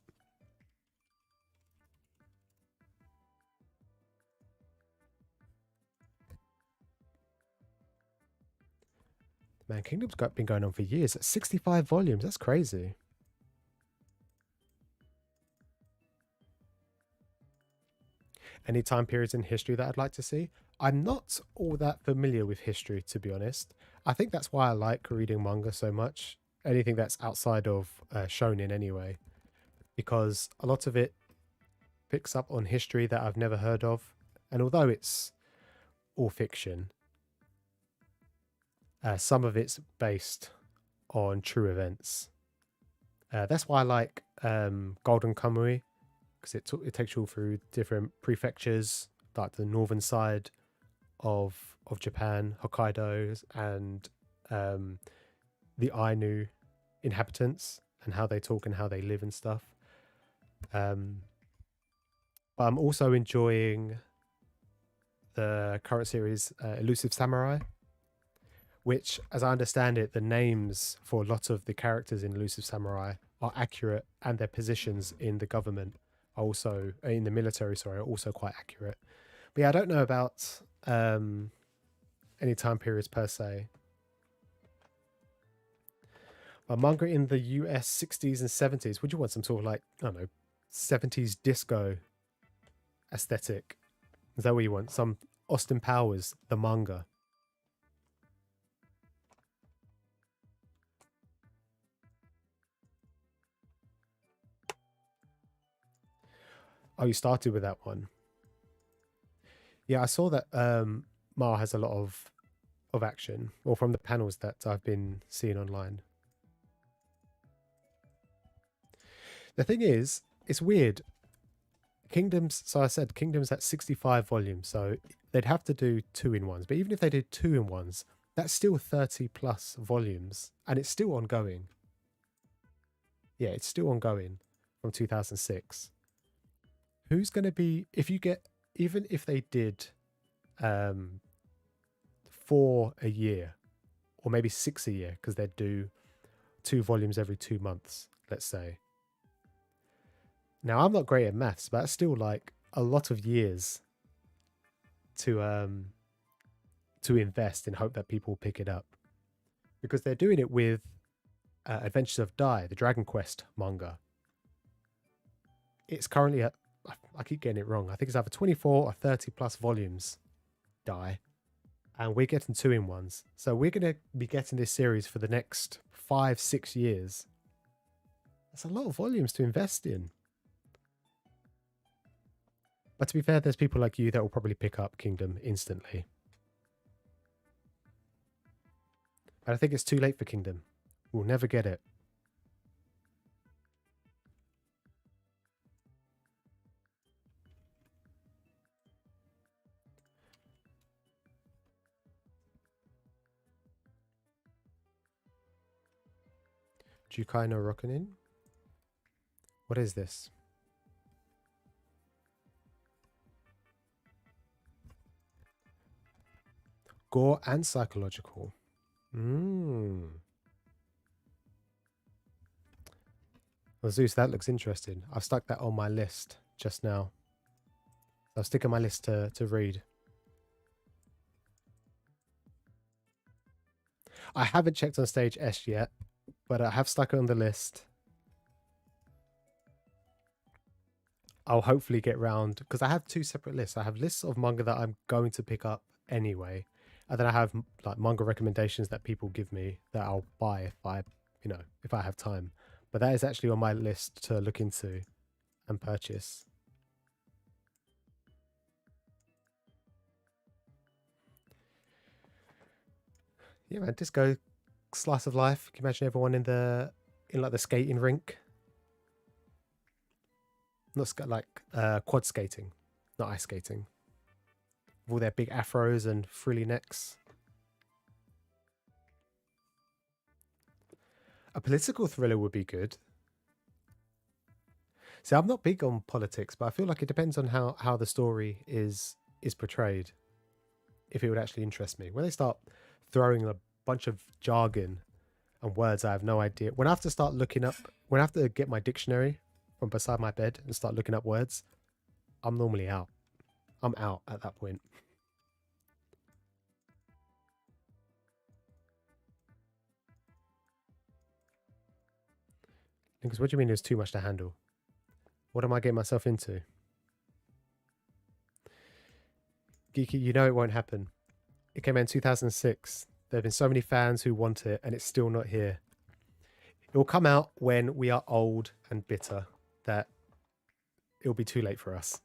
A: Man, Kingdom's been going on for years. 65 volumes. That's crazy. Any time periods in history that I'd like to see? I'm not all that familiar with history, to be honest. I think that's why I like reading manga so much. Anything that's outside of shonen anyway. Because a lot of it picks up on history that I've never heard of. And although it's all fiction, some of it's based on true events. That's why I like Golden Kamuy, because it takes you all through different prefectures, like the northern side of Japan, Hokkaido, and the Ainu inhabitants and how they talk and how they live and stuff. But I'm also enjoying the current series, Elusive Samurai, which, as I understand it, the names for a lot of the characters in Elusive Samurai are accurate, and their positions in the government are also, in the military, sorry, are also quite accurate. But yeah, I don't know about any time periods per se. A manga in the US 60s and 70s. Would you want some sort of like, I don't know, 70s disco aesthetic? Is that what you want? Some Austin Powers, the manga. Oh, you started with that one. Yeah, I saw that Ma has a lot of action, or from the panels that I've been seeing online. The thing is, it's weird. Kingdoms, so I said Kingdoms at 65 volumes, so they'd have to do 2-in-1s. But even if they did 2-in-1s, that's still 30 plus volumes, and it's still ongoing. Yeah, it's still ongoing from 2006. Who's going to be, if you get, even if they did 4 a year, or maybe 6 a year, because they'd do 2 volumes every 2 months, let's say. Now, I'm not great at maths, but that's still like a lot of years to invest in hope that people pick it up, because they're doing it with Adventures of Dai, the Dragon Quest manga. It's currently at, I keep getting it wrong, I think it's either 24 or 30 plus volumes, Dai, and we're getting 2-in-1s. So we're going to be getting this series for the next 5-6 years. That's a lot of volumes to invest in. But to be fair, there's people like you that will probably pick up Kingdom instantly. But I think it's too late for Kingdom. We'll never get it. Jukai no Rokunin? What is this? Gore and psychological. Well, Zeus, that looks interesting. I've stuck that on my list just now. I'll stick on my list to read. I haven't checked on stage S yet, but I have stuck it on the list. I'll hopefully get round, because I have 2 separate lists. I have lists of manga that I'm going to pick up anyway, and then I have like manga recommendations that people give me that I'll buy if I have time. But that is actually on my list to look into and purchase. Yeah, man, disco slice of life. Can you imagine everyone in like the skating rink? Not quad skating, not ice skating. With all their big afros and frilly necks. A political thriller would be good. See, I'm not big on politics, but I feel like it depends on how the story is portrayed. If it would actually interest me. When they start throwing a bunch of jargon and words I have no idea. When I have to start looking up, when I have to get my dictionary from beside my bed and start looking up words, I'm normally out. I'm out at that point. Because what do you mean there's too much to handle? What am I getting myself into? Geeky, you know it won't happen. It came out in 2006. There have been so many fans who want it, and it's still not here. It will come out when we are old and bitter, that it'll be too late for us.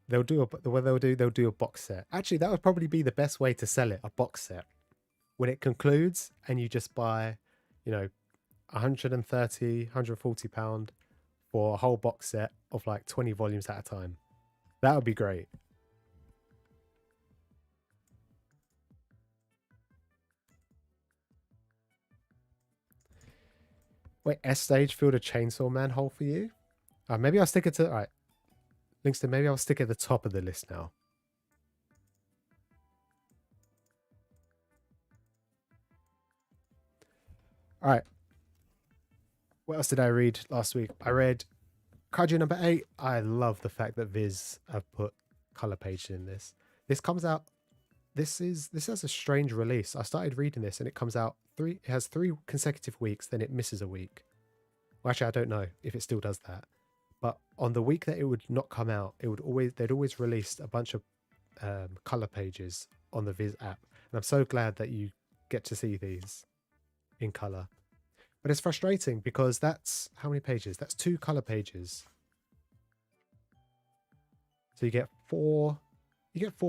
A: They'll do a box set. Actually, that would probably be the best way to sell it, a box set. When it concludes and you just buy, 130, 140 pound for a whole box set of like 20 volumes at a time. That would be great. Wait, S stage filled a chainsaw manhole for you? Maybe I'll stick it to, all right. Lingston, maybe I'll stick it at the top of the list now. All right. What else did I read last week? I read Kaiju number 8. I love the fact that Viz have put color pages in this. This comes out. This has a strange release. I started reading this and it comes out it has 3 consecutive weeks, then it misses a week. Well, actually, I don't know if it still does that. But on the week that it would not come out, they'd always released a bunch of color pages on the Viz app, and I'm so glad that you get to see these in color. But it's frustrating because that's how many pages? That's 2 color pages. So you get 4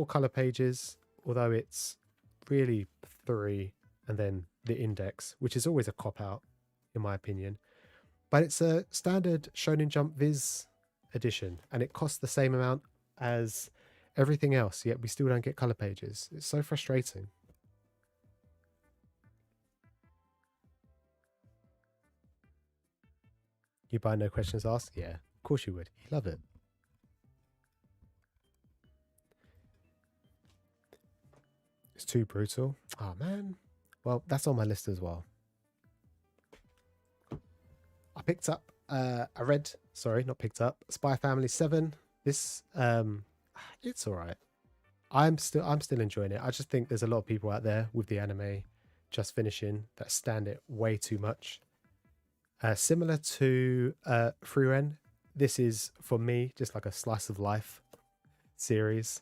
A: color pages, although it's really 3 and then the index, which is always a cop out in my opinion. But it's a standard Shonen Jump Viz edition and it costs the same amount as everything else, yet we still don't get color pages. It's so frustrating. You buy no questions asked? Yeah, of course you would. You love it. It's too brutal. Oh man. Well, that's on my list as well. I picked up not picked up Spy Family 7. This it's all right. I'm still enjoying it. I just think there's a lot of people out there with the anime just finishing that stand it way too much. Similar to Fruen, this is for me just like a slice of life series.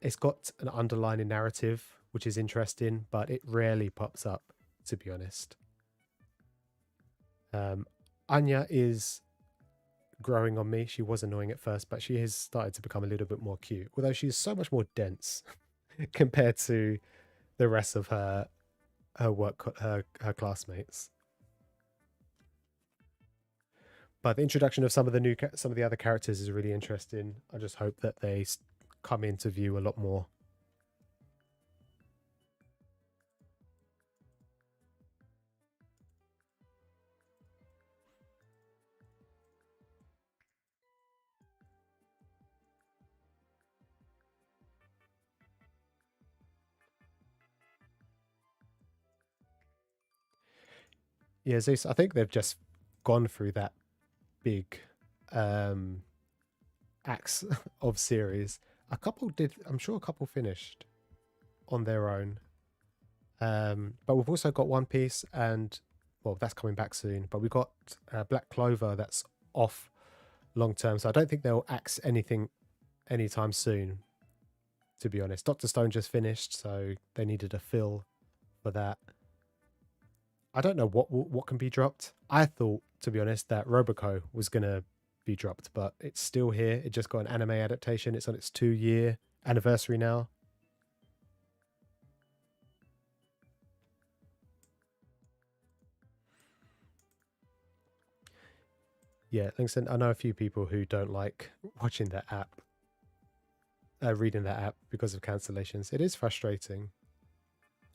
A: It's got an underlying narrative which is interesting, but it rarely pops up, to be honest. Anya is growing on me. She was annoying at first, but she has started to become a little bit more cute, although she's so much more dense compared to the rest of her classmates. But the introduction of some of the other characters is really interesting. I just hope that they come into view a lot more. Yeah, Zeus, I think they've just gone through that big acts of series. I'm sure a couple finished on their own. But we've also got One Piece and, well, that's coming back soon. But we've got Black Clover that's off long term. So I don't think they'll axe anything anytime soon, to be honest. Dr. Stone just finished, so they needed a fill for that. I don't know what can be dropped. I thought, to be honest, that Roboco was going to be dropped, but it's still here. It just got an anime adaptation. It's on its 2-year anniversary now. Yeah, Langston, I know a few people who don't like watching that app, reading that app because of cancellations. It is frustrating.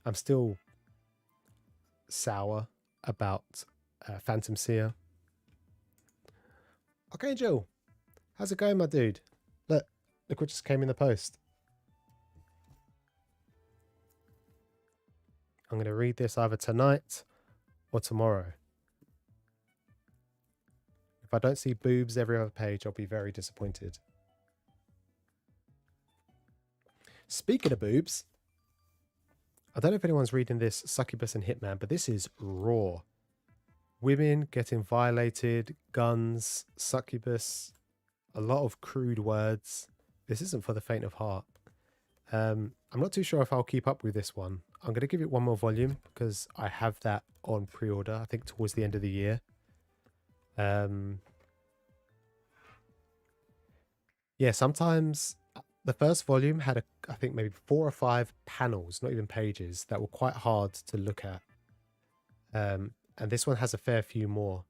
A: I'm still sour about Phantom Seer. Okay, Joe. How's it going, my dude? Look what just came in the post. I'm going to read this either tonight or tomorrow. If I don't see boobs every other page, I'll be very disappointed. Speaking of boobs, I don't know if anyone's reading this Succubus and Hitman, but this is raw. Women getting violated, guns, succubus, a lot of crude words. This isn't for the faint of heart. I'm not too sure if I'll keep up with this one. I'm going to give it one more volume because I have that on pre-order, I think towards the end of the year. Yeah, sometimes the first volume had I think maybe 4 or 5 panels, not even pages, that were quite hard to look at. And this one has a fair few more.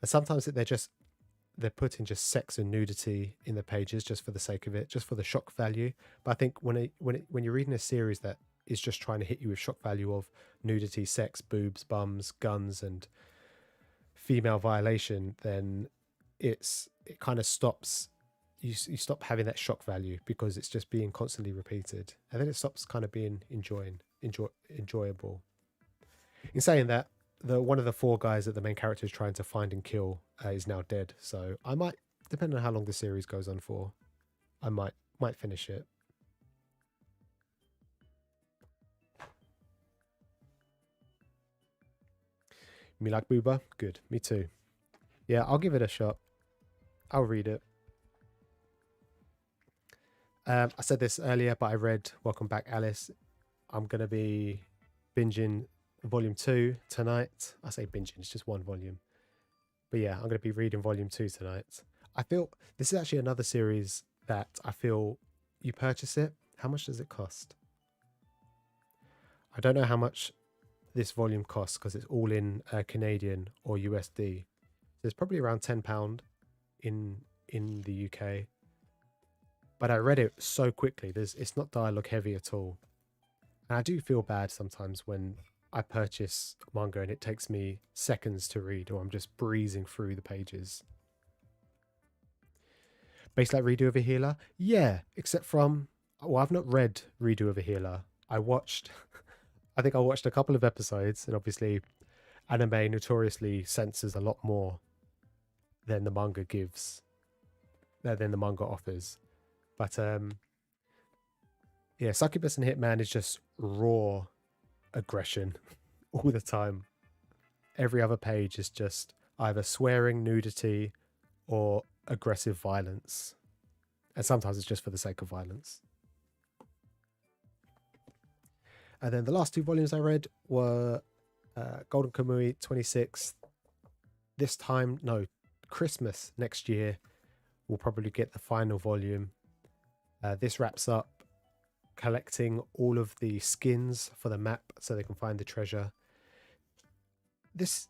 A: And sometimes they're putting just sex and nudity in the pages just for the sake of it, just for the shock value. But I think when you're reading a series that is just trying to hit you with shock value of nudity, sex, boobs, bums, guns, and female violation, then it kind of stops. You stop having that shock value because it's just being constantly repeated, and then it stops kind of being enjoyable. In saying that, one of the 4 guys that the main character is trying to find and kill is now dead. So I might, depending on how long the series goes on for, I might finish it. Me like booba? Good. Me too. Yeah, I'll give it a shot. I'll read it. I said this earlier, but I read Welcome Back, Alice. I'm going to be binging volume 2 tonight. I say binging, it's just one volume. But yeah, I'm going to be reading volume 2 tonight. I feel this is actually another series that I feel you purchase it. How much does it cost? I don't know how much this volume costs because it's all in Canadian or USD. So it's probably around £10 in the UK. But I read it so quickly. It's not dialogue heavy at all. And I do feel bad sometimes when I purchase manga and it takes me seconds to read, or I'm just breezing through the pages. Based like Redo of a Healer? Yeah, except from, well, I've not read Redo of a Healer. I watched, I think I watched a couple of episodes, and obviously anime notoriously censors a lot more than the manga gives, than the manga offers. But yeah, Succubus and Hitman is just raw aggression all the time. Every other page is just either swearing, nudity, or aggressive violence. And sometimes it's just for the sake of violence. And then the last 2 volumes I read were Golden Kamui 26th. This time, no, Christmas next year, we'll probably get the final volume. This wraps up collecting all of the skins for the map so they can find the treasure. This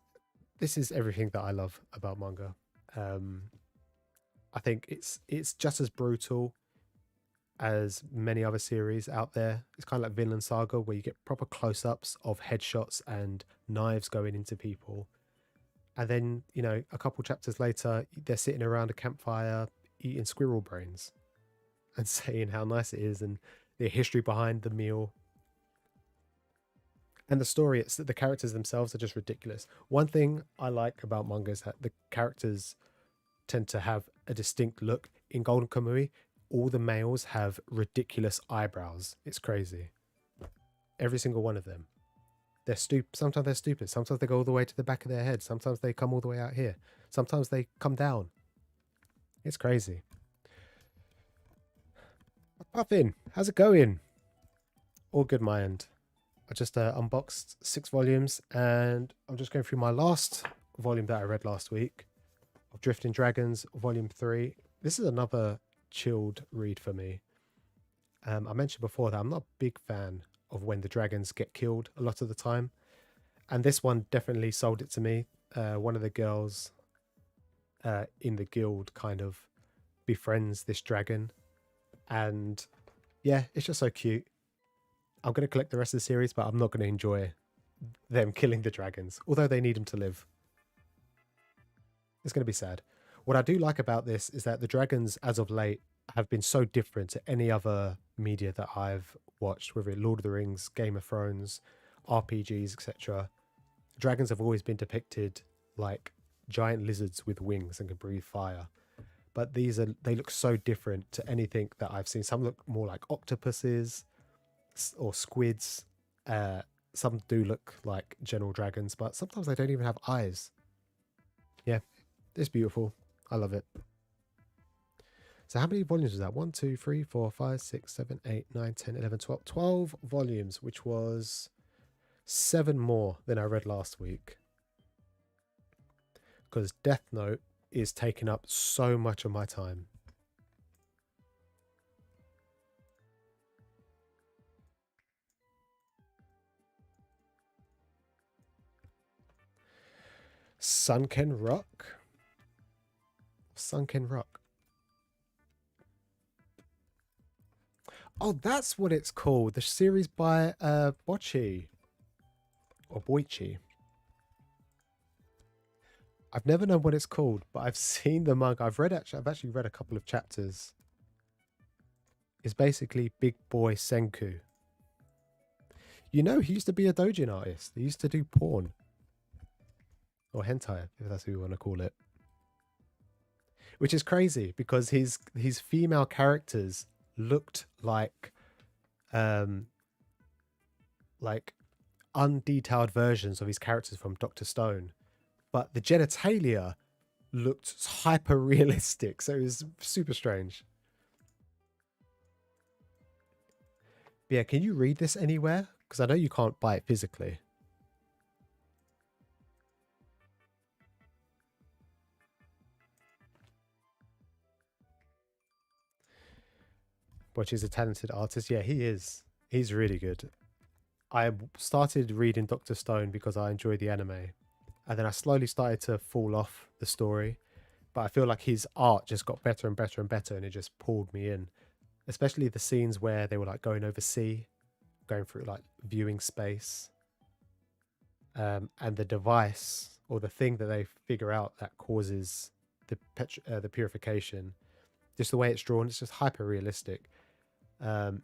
A: is everything that I love about manga. I think it's just as brutal as many other series out there. It's kind of like Vinland Saga, where you get proper close-ups of headshots and knives going into people. And then, you know, a couple chapters later, they're sitting around a campfire eating squirrel brains and saying how nice it is and the history behind the meal. And the story, it's that the characters themselves are just ridiculous. One thing I like about manga is that the characters tend to have a distinct look. In Golden Kamui, all the males have ridiculous eyebrows. It's crazy. Every single one of them. They're stupid. Sometimes they're stupid. Sometimes they go all the way to the back of their head. Sometimes they come all the way out here. Sometimes they come down. It's crazy. Puffin, how's it going? All good, my end. I just unboxed 6 volumes and I'm just going through my last volume that I read last week of Drifting Dragons, volume 3. This is another chilled read for me. I mentioned before that I'm not a big fan of when the dragons get killed a lot of the time. And this one definitely sold it to me. One of the girls in the guild kind of befriends this dragon. And yeah, it's just so cute. I'm going to collect the rest of the series, but I'm not going to enjoy them killing the dragons, although they need them to live. It's going to be sad. What I do like about this is that the dragons, as of late, have been so different to any other media that I've watched, whether it's Lord of the Rings, Game of Thrones, RPGs, etc. Dragons have always been depicted like giant lizards with wings and can breathe fire. But they look so different to anything that I've seen. Some look more like octopuses or squids. Some do look like general dragons, but sometimes they don't even have eyes. Yeah, it's beautiful. I love it. So how many volumes was that? 1, 2, 3, 4, 5, 6, 7, 8, 9, 10, 11, 12. 12 volumes, which was 7 more than I read last week. Because Death Note is taking up so much of my time. Sunken Rock? Sunken Rock. Oh, that's what it's called. The series by Boichi. Or Boichi. I've never known what it's called, but I've seen the manga. I've actually read a couple of chapters. It's basically Big Boy Senku. You know, he used to be a doujin artist. He used to do porn. Or hentai, if that's what you want to call it. Which is crazy because his female characters looked like undetailed versions of his characters from Dr. Stone. but the genitalia looked hyper realistic, so it was super strange. But yeah, can you read this anywhere? Because I know you can't buy it physically. But she's a talented artist. Yeah, he is. He's really good. I started reading Dr. Stone because I enjoyed the anime. And then I slowly started to fall off the story. But I feel like his art just got better and better and better, and it just pulled me in. Especially the scenes where they were like going over sea, going through like viewing space. And the device or the thing that they figure out that causes the purification, just the way it's drawn, it's just hyper realistic. The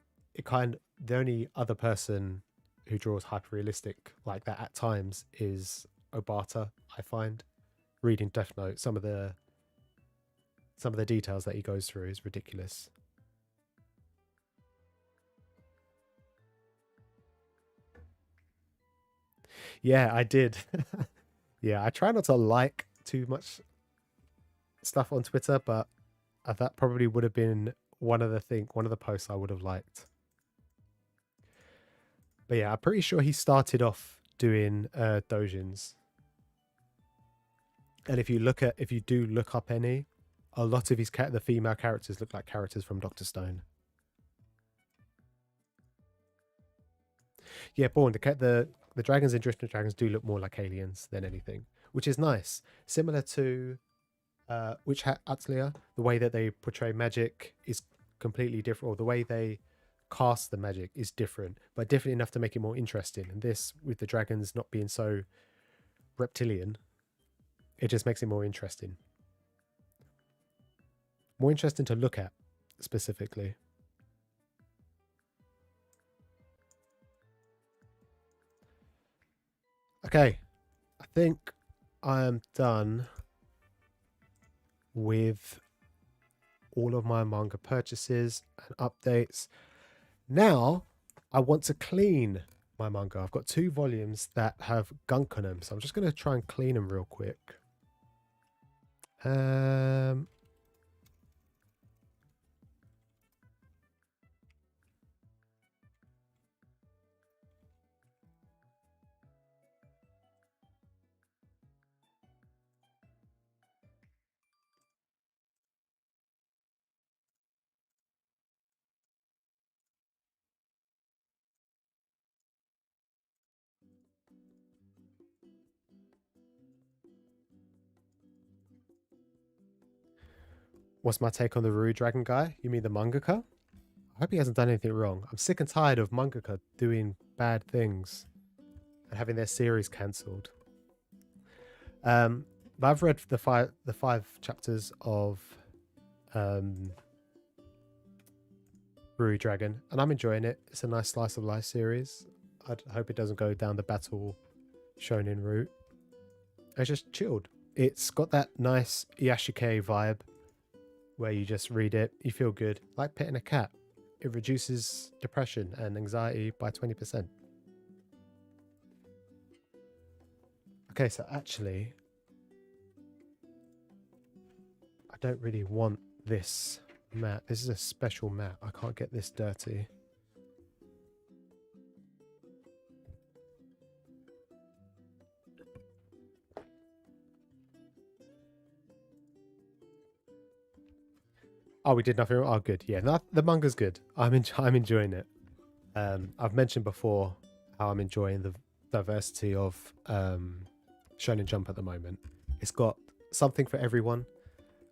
A: only other person who draws hyper realistic like that at times is Obata. I find reading Death Note, some of the details that he goes through is ridiculous. Yeah, I did. Yeah, I try not to like too much stuff on Twitter, but that probably would have been one of the posts I would have liked. But yeah, I'm pretty sure he started off doing dojins. And if you do look up any, a lot of the female characters look like characters from Doctor Stone. Yeah, Born, the dragons in Drifting Dragons do look more like aliens than anything, which is nice. Similar to Witch Hat Atelier, the way that they portray magic is completely different, or the way they cast the magic is different, but different enough to make it more interesting. And this, with the dragons not being so reptilian, it just makes it more interesting. More interesting to look at, specifically. Okay, I think I am done with all of my manga purchases and updates. Now, I want to clean my manga. I've got 2 volumes that have gunk on them, so I'm just going to try and clean them real quick. What's my take on the Ruru Dragon guy? You mean the mangaka? I hope he hasn't done anything wrong. I'm sick and tired of mangaka doing bad things and having their series cancelled. But I've read the five chapters of Ruru Dragon, and I'm enjoying it. It's a nice slice of life series. I hope it doesn't go down the battle shonen route. It's just chilled. It's got that nice Iyashikei vibe where you just read it, you feel good, like petting a cat. It reduces depression and anxiety by 20%. Okay, so actually, I don't really want this mat. This is a special mat. I can't get this dirty. Oh, we did nothing wrong. Oh, good. Yeah, the manga's good. I'm enjoying it. I've mentioned before how I'm enjoying the diversity of Shonen Jump at the moment. It's got something for everyone,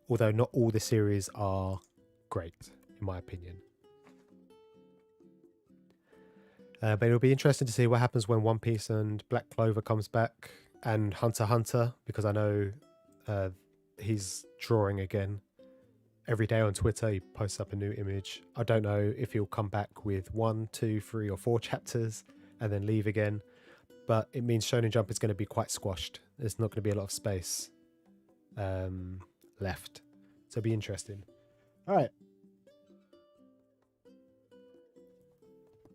A: although not all the series are great, in my opinion. But it'll be interesting to see what happens when One Piece and Black Clover comes back, and Hunter x Hunter, because I know he's drawing again. Every day on Twitter, he posts up a new image. I don't know if he'll come back with 1, 2, 3, or 4 chapters and then leave again. But it means Shonen Jump is going to be quite squashed. There's not going to be a lot of space left. So it'll be interesting. All right.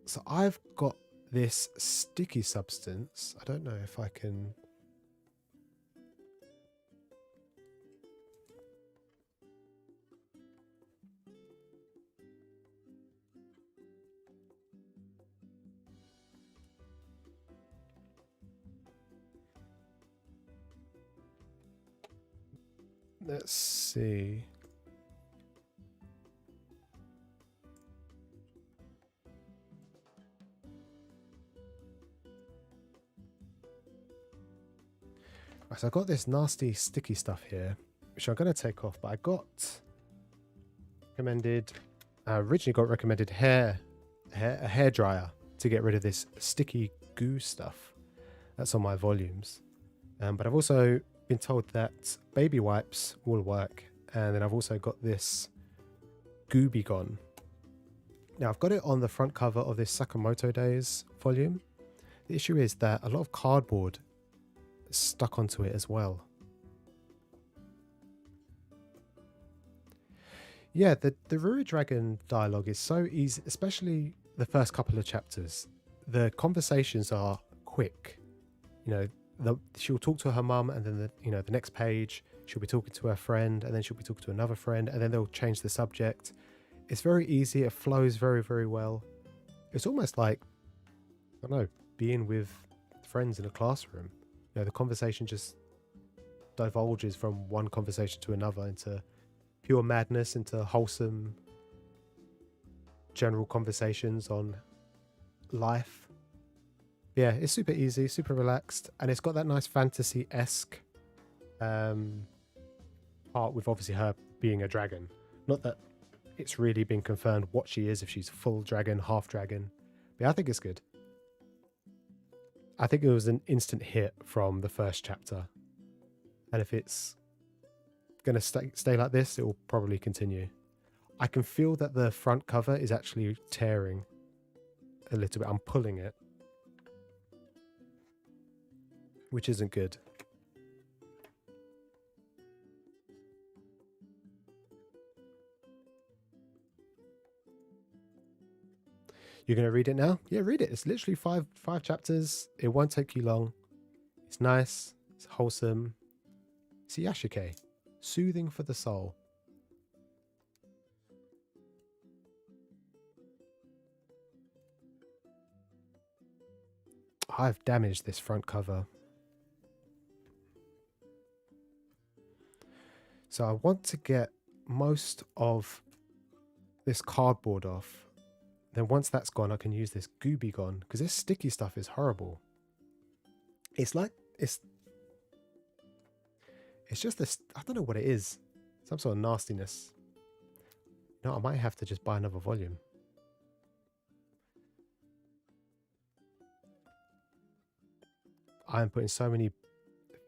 A: So I've got this sticky substance. I don't know if I can... Let's see. Right, so I got this nasty sticky stuff here, which I'm going to take off, but I got recommended, originally got recommended a hair dryer to get rid of this sticky goo stuff that's on my volumes. But I've also been told that baby wipes will work, and then I've also got this Goo Be Gone. Now I've got it on the front cover of this Sakamoto Days volume. The issue is that a lot of cardboard is stuck onto it as well. Yeah, the Ruri Dragon dialogue is so easy, especially the first couple of chapters. The conversations are quick. You know, she'll talk to her mum, and then the next page she'll be talking to her friend, and then she'll be talking to another friend, and then they'll change the subject. It's very easy. It flows very, very well. It's almost like, I don't know, being with friends in a classroom. You know, the conversation just divulges from one conversation to another into pure madness, into wholesome general conversations on life. Yeah, it's super easy, super relaxed, and it's got that nice fantasy-esque part with obviously her being a dragon. Not that it's really been confirmed what she is, if she's full dragon, half dragon. But yeah, I think it's good. I think it was an instant hit from the first chapter. And if it's going to stay like this, it will probably continue. I can feel that the front cover is actually tearing a little bit. I'm pulling it, which isn't good. You're going to read it now? Yeah, read it. It's literally five chapters. It won't take you long. It's nice. It's wholesome. It's Yashike. Soothing for the soul. I've damaged this front cover. So I want to get most of this cardboard off. Then once that's gone, I can use this Goo Be Gone, because this sticky stuff is horrible. It's like, it's just this, I don't know what it is. Some sort of nastiness. No, I might have to just buy another volume. I am putting so many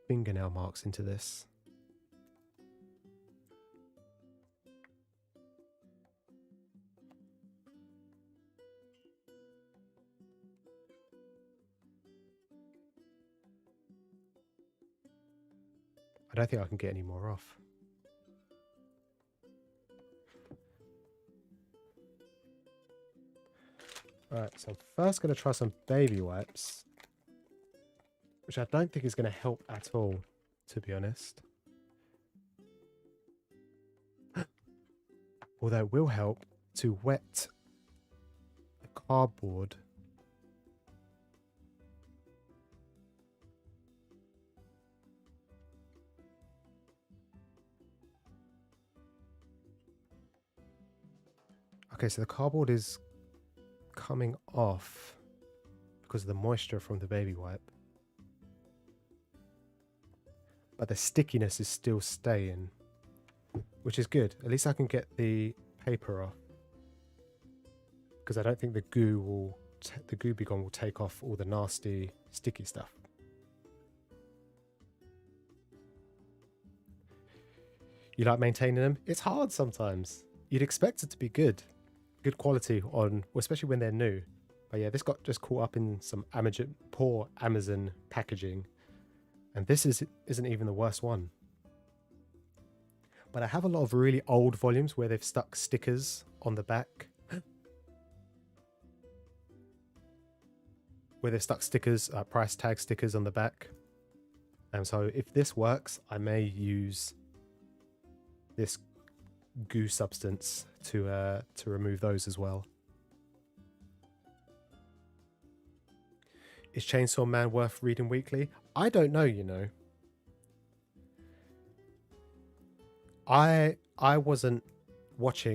A: fingernail marks into this. I don't think I can get any more off. Alright, so I'm first going to try some baby wipes, which I don't think is going to help at all, to be honest. Although it will help to wet the cardboard. Okay, so the cardboard is coming off because of the moisture from the baby wipe. But the stickiness is still staying, which is good. At least I can get the paper off, because I don't think the Goo Be Gone will take off all the nasty sticky stuff. You like maintaining them? It's hard sometimes. You'd expect it to be good quality on, well, especially when they're new. But yeah, this got just caught up in some poor Amazon packaging, and this isn't even the worst one. But I have a lot of really old volumes where they've stuck stickers on the back. Where they've stuck stickers, price tag stickers on the back. And so if this works, I may use this goo substance to remove those as well. Is Chainsaw Man worth reading weekly? I don't know, you know. I wasn't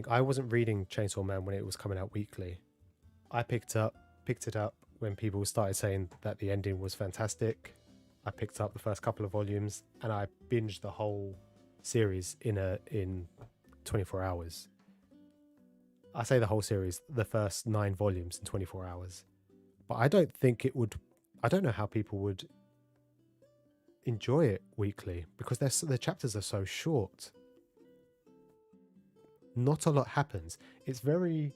A: I wasn't reading Chainsaw Man when it was coming out weekly. I picked it up when people started saying that the ending was fantastic. I picked up the first couple of volumes and I binged the whole series in 24 hours. I say the whole series, the first 9 volumes in 24 hours. But I don't think it would, I don't know how people would enjoy it weekly because the chapters are so short. Not a lot happens. It's very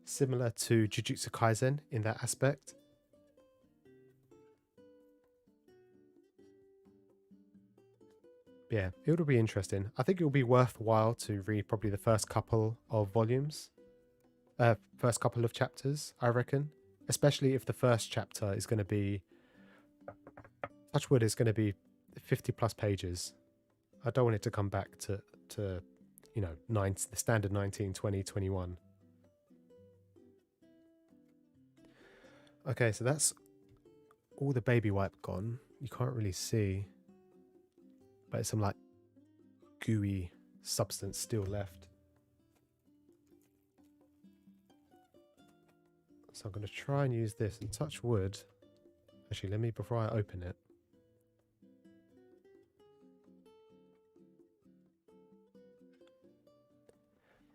A: similar to Jujutsu Kaisen in that aspect. Yeah, it would be interesting. I think it will be worthwhile to read probably the first couple of volumes, first couple of chapters, I reckon. Especially if the first chapter is going to be, Touchwood is going to be 50 plus pages. I don't want it to come back to you know, the standard 19, 20, 21. Okay, so that's all the baby wipe gone. You can't really see, but it's some like gooey substance still left. So I'm going to try and use this and touch wood. Actually, let me, before I open it.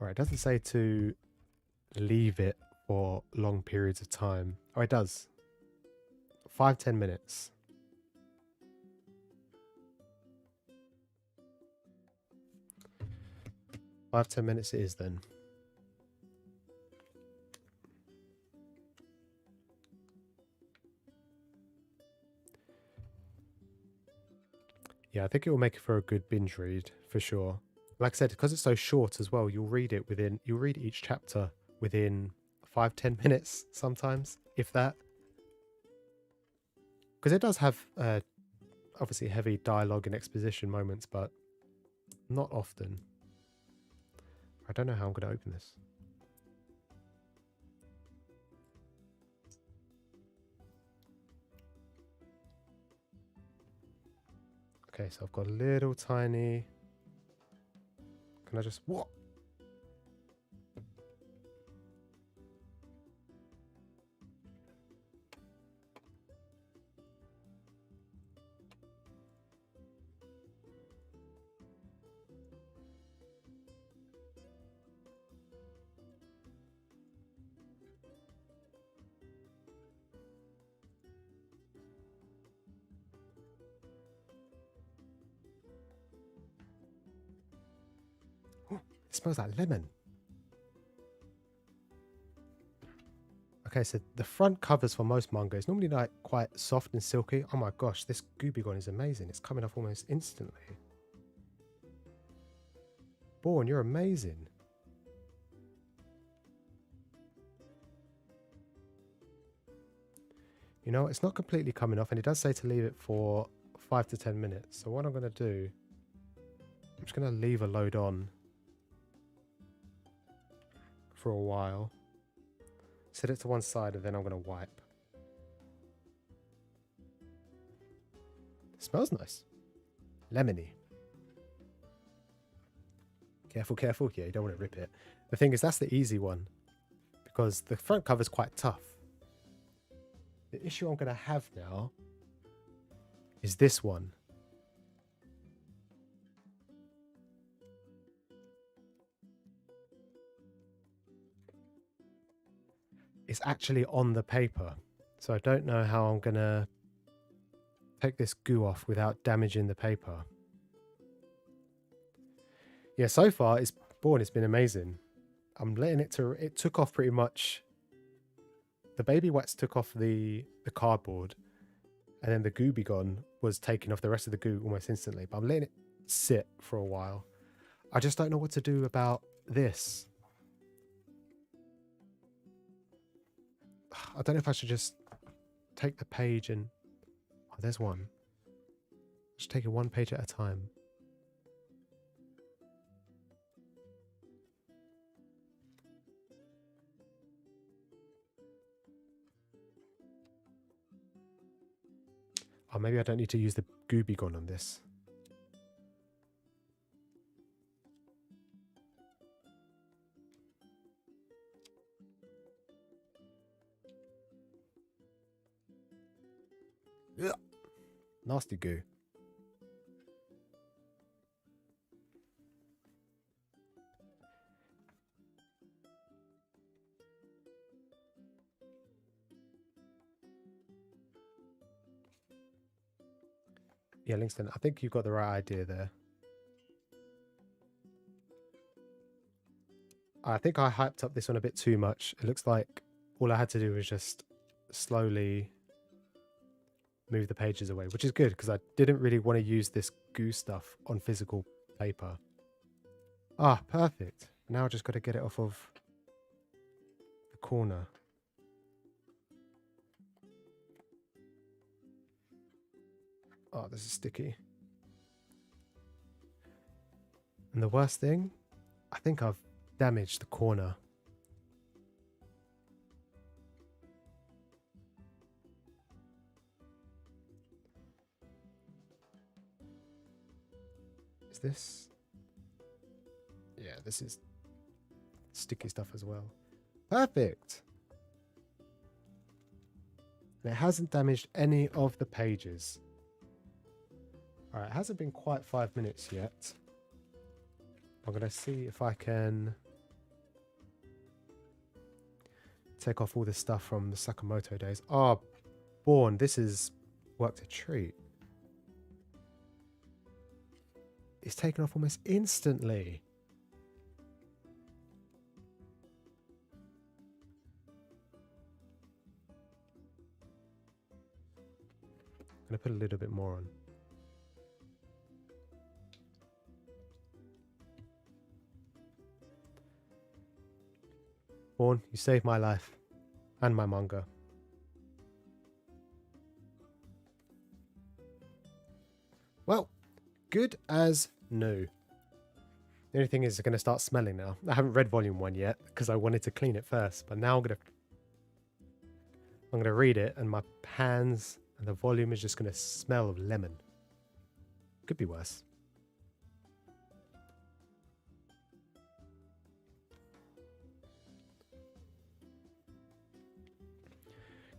A: Alright, it doesn't say to leave it for long periods of time. Oh, it does. 5-10 minutes. Five, 10 minutes it is then. Yeah, I think it will make it for a good binge read for sure. Like I said, because it's so short as well, you'll read each chapter within 5-10 minutes sometimes, if that. Because it does have obviously heavy dialogue and exposition moments, but not often. I don't know how I'm going to open this. Okay, so I've got a little tiny... Can I just... What? It smells like lemon. Okay, so the front covers for most manga is normally like quite soft and silky. Oh my gosh, this Gubigon is amazing. It's coming off almost instantly. Born, you're amazing. You know, it's not completely coming off, and it does say to leave it for 5 to 10 minutes. So what I'm going to do, I'm just going to leave a load on for a while. Set it to one side, and then I'm going to wipe. It smells nice. Lemony. Careful, careful. Yeah, you don't want to rip it. The thing is, that's the easy one, because the front cover is quite tough. The issue I'm going to have now is this one. It's actually on the paper, so I don't know how I'm going to take this goo off without damaging the paper. Yeah, so far it's been amazing. I'm letting it took off pretty much. The baby wax took off the cardboard, and then the Gubigon was taking off the rest of the goo almost instantly. But I'm letting it sit for a while. I just don't know what to do about this. I don't know if I should just take the page and... Oh, there's one. Just take it one page at a time. Oh, maybe I don't need to use the Gubigon on this. Ugh. Nasty goo. Yeah, Lingston, I think you've got the right idea there. I think I hyped up this one a bit too much. It looks like all I had to do was just slowly move the pages away, which is good because I didn't really want to use this goo stuff on physical paper. Ah, perfect. Now I just got to get it off of the corner. Oh, this is sticky. And the worst thing, I think I've damaged the corner. Is this? Yeah, this is sticky stuff as well. Perfect. And it hasn't damaged any of the pages. All right, it hasn't been quite 5 minutes yet. I'm going to see if I can take off all this stuff from the Sakamoto days. Oh, Born, this has worked a treat. It's taken off almost instantly. I'm going to put a little bit more on. Born, you saved my life and my manga. Well, good as new. The only thing is it's going to start smelling now. I haven't read volume 1 yet because I wanted to clean it first, but now I'm going to read it and my hands and the volume is just going to smell of lemon. Could be worse.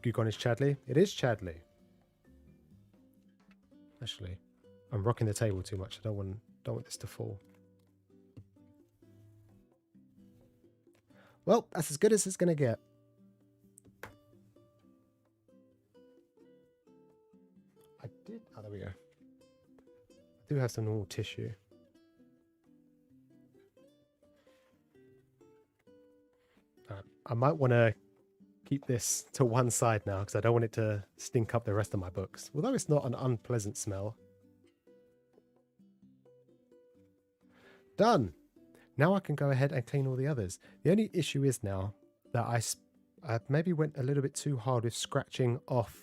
A: Gugon is Chadley. It is Chadley. Actually, I'm rocking the table too much. I don't want this to fall. Well, that's as good as it's going to get. Oh, there we go. I do have some normal tissue. I might want to keep this to one side now because I don't want it to stink up the rest of my books. Although it's not an unpleasant smell. Done. Now I can go ahead and clean all the others. The only issue is now that I maybe went a little bit too hard with scratching off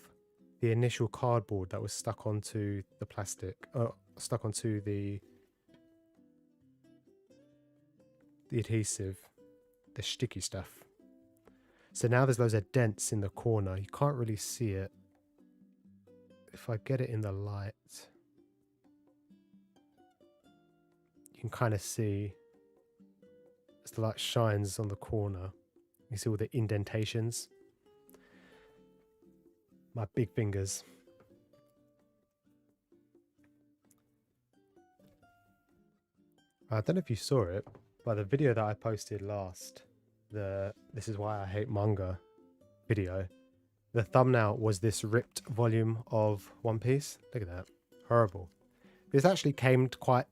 A: the initial cardboard that was stuck onto the plastic, stuck onto the adhesive, the sticky stuff. So now there's loads of dents in the corner. You can't really see it. If I get it in the light, you can kind of see as the light shines on the corner. You see all the indentations. My big fingers. I don't know if you saw it, but the video that I posted last, This Is Why I Hate Manga video, the thumbnail was this ripped volume of One Piece. Look at that. Horrible. This actually came quite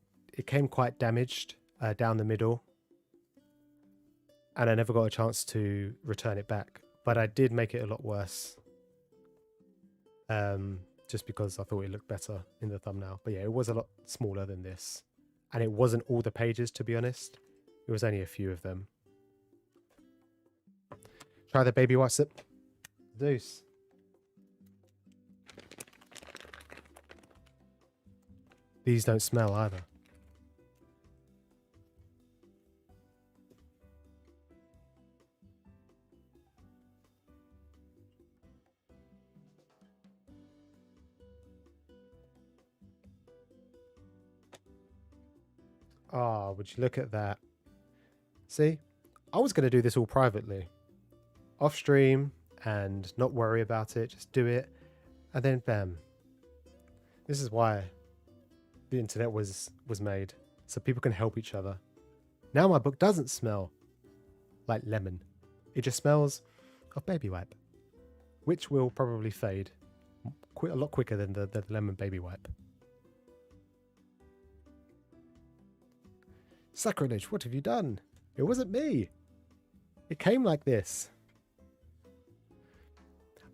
A: damaged down the middle, and I never got a chance to return it back, but I did make it a lot worse just because I thought it looked better in the thumbnail. But yeah, it was a lot smaller than this, and it wasn't all the pages, to be honest. It was only a few of them. Try the baby wipes it. Deuce. These don't smell either. Ah, would you look at that? See, I was going to do this all privately, off stream, and not worry about it, just do it, and then bam, This is why the internet was made, so people can help each other. Now my book doesn't smell like lemon. It just smells of baby wipe, which will probably fade a lot quicker than the lemon baby wipe. Sacrilege, what have you done? It wasn't me. It came like this.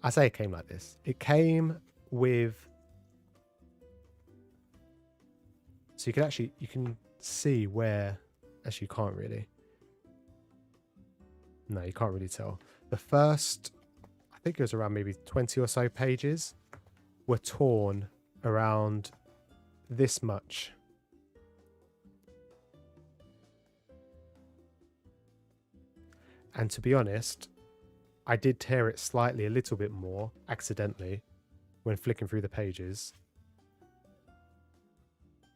A: I say it came like this. It came with... So you can see where... Actually, you can't really. No, you can't really tell. The first, I think it was around maybe 20 or so pages, were torn around this much. And to be honest, I did tear it slightly, a little bit more, accidentally, when flicking through the pages.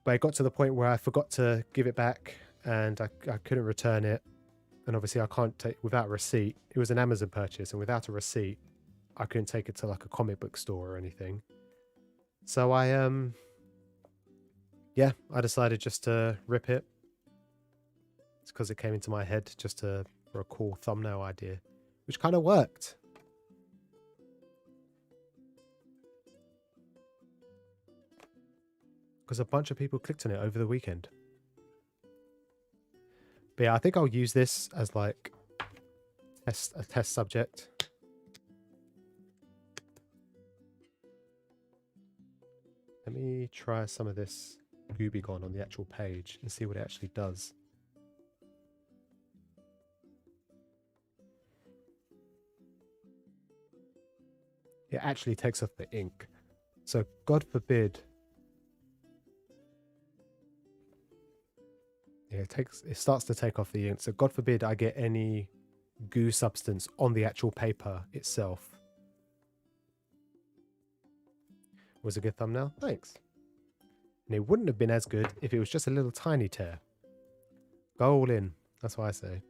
A: But it got to the point where I forgot to give it back, and I couldn't return it. And obviously I can't take, without a receipt, it was an Amazon purchase, and without a receipt, I couldn't take it to like a comic book store or anything. So I decided just to rip it. It's because it came into my head just for a cool thumbnail idea, which kind of worked. Because a bunch of people clicked on it over the weekend. But yeah, I think I'll use this as like a test subject. Let me try some of this Goobigon on the actual page and see what it actually does. It actually takes off the ink. So God forbid. Yeah, it starts to take off the ink. So God forbid I get any goo substance on the actual paper itself. Was a good thumbnail? Thanks. And it wouldn't have been as good if it was just a little tiny tear. Go all in. That's what I say.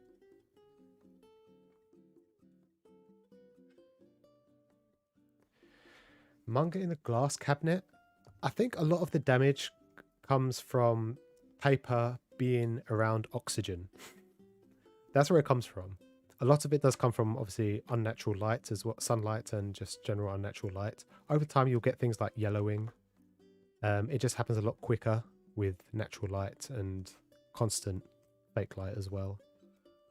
A: Manga in a glass cabinet. I think a lot of the damage comes from paper being around oxygen. That's where it comes from. A lot of it does come from obviously unnatural light as well, sunlight and just general unnatural light. Over time you'll get things like yellowing. It just happens a lot quicker with natural light and constant fake light as well.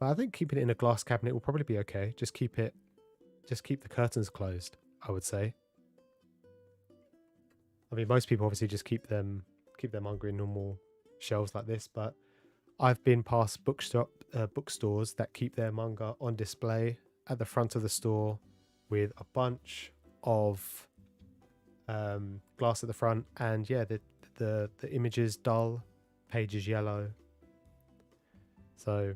A: But I think keeping it in a glass cabinet will probably be okay. Just keep the curtains closed, I would say. I mean, most people obviously just keep their manga in normal shelves like this, but I've been past bookstores that keep their manga on display at the front of the store with a bunch of glass at the front, and yeah, the image is dull, page is yellow. So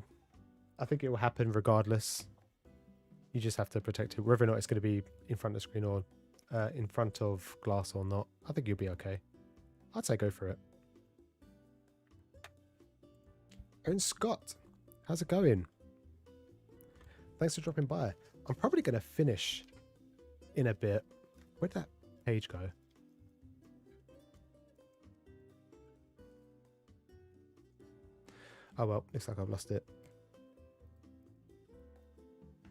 A: I think it will happen regardless. You just have to protect it, whether or not it's going to be in front of the screen or in front of glass or not. I think you'll be okay. I'd say go for it. And Scott, how's it going? Thanks for dropping by. I'm probably going to finish in a bit. Where'd that page go? Oh well, looks like I've lost it.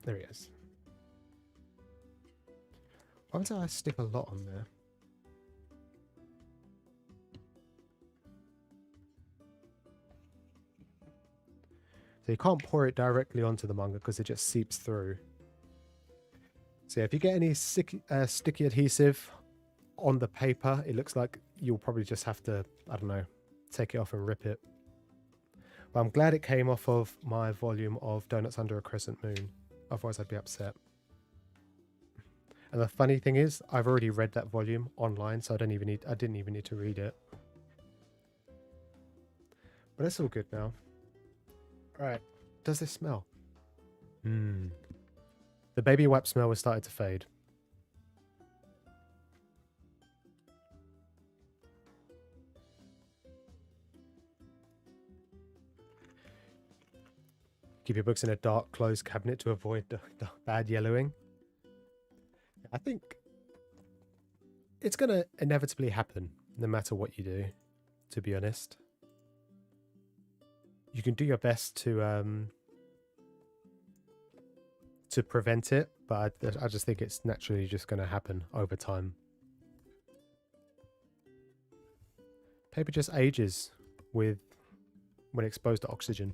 A: There he is. Why would I stick a lot on there? So you can't pour it directly onto the manga because it just seeps through. So yeah, if you get any sticky adhesive on the paper, it looks like you'll probably just have to, I don't know, take it off and rip it. But I'm glad it came off of my volume of Donuts Under a Crescent Moon. Otherwise I'd be upset. And the funny thing is, I've already read that volume online, so I didn't even need to read it. But it's all good now. Alright, does this smell? The baby wipe smell was starting to fade. Keep your books in a dark, closed cabinet to avoid the bad yellowing. I think it's going to inevitably happen no matter what you do, to be honest. You can do your best to prevent it, but I just think it's naturally just going to happen over time. Paper just ages when exposed to oxygen.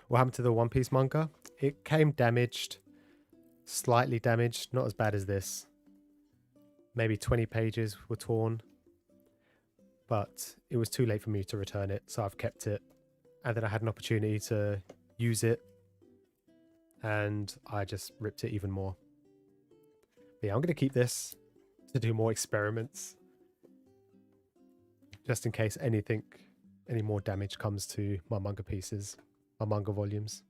A: What happened to the One Piece manga? It came damaged, slightly damaged, not as bad as this. Maybe 20 pages were torn, but it was too late for me to return it, so I've kept it. And then I had an opportunity to use it, and I just ripped it even more. But yeah, I'm going to keep this to do more experiments, just in case any more damage comes to my manga pieces, my manga volumes.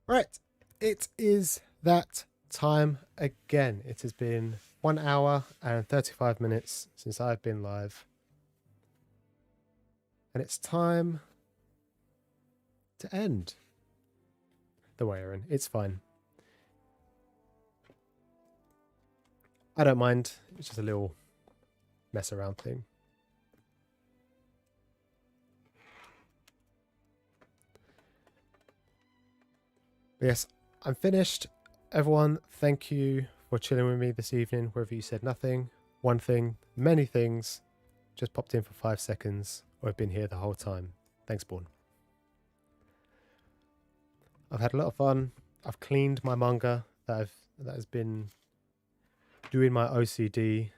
A: Right, it is that time again. It has been 1 hour and 35 minutes since I've been live. And it's time to end. Don't worry, Aaron, it's fine. I don't mind. It's just a little mess around thing. But yes, I'm finished. Everyone, thank you for chilling with me this evening, whether you said nothing, one thing, many things, just popped in for 5 seconds, or have been here the whole time. Thanks, Born. I've had a lot of fun. I've cleaned my manga that has been doing my OCD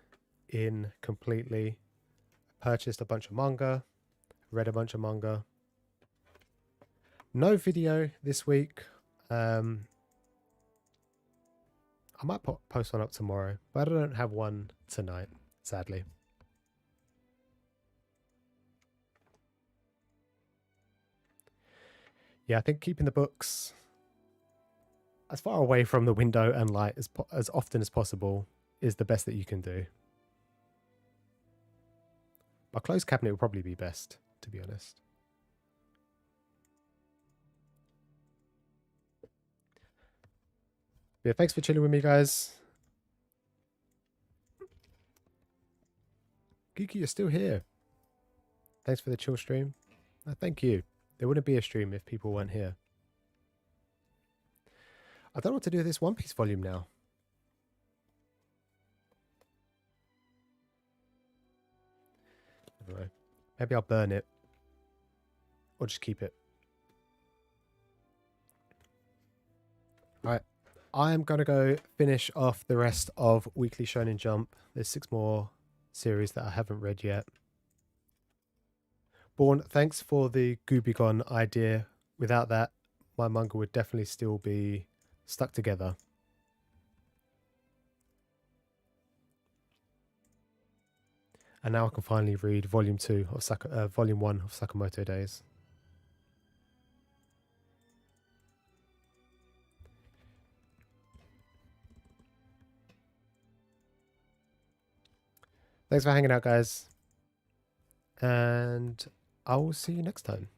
A: in completely. Purchased a bunch of manga, read a bunch of manga. No video this week. I might post one up tomorrow, but I don't have one tonight, sadly. Yeah, I think keeping the books as far away from the window and light as often as possible is the best that you can do. A closed cabinet would probably be best, to be honest. Yeah, thanks for chilling with me, guys. Geeky, you're still here. Thanks for the chill stream. Thank you. There wouldn't be a stream if people weren't here. I don't know what to do with this One Piece volume now. I don't know. Maybe I'll burn it. Or just keep it. Alright. I am going to go finish off the rest of Weekly Shonen Jump. There's 6 more series that I haven't read yet. Born, thanks for the Gubigon idea. Without that, my manga would definitely still be stuck together. And now I can finally read Volume 1 of Sakamoto Days. Thanks for hanging out, guys. And I will see you next time.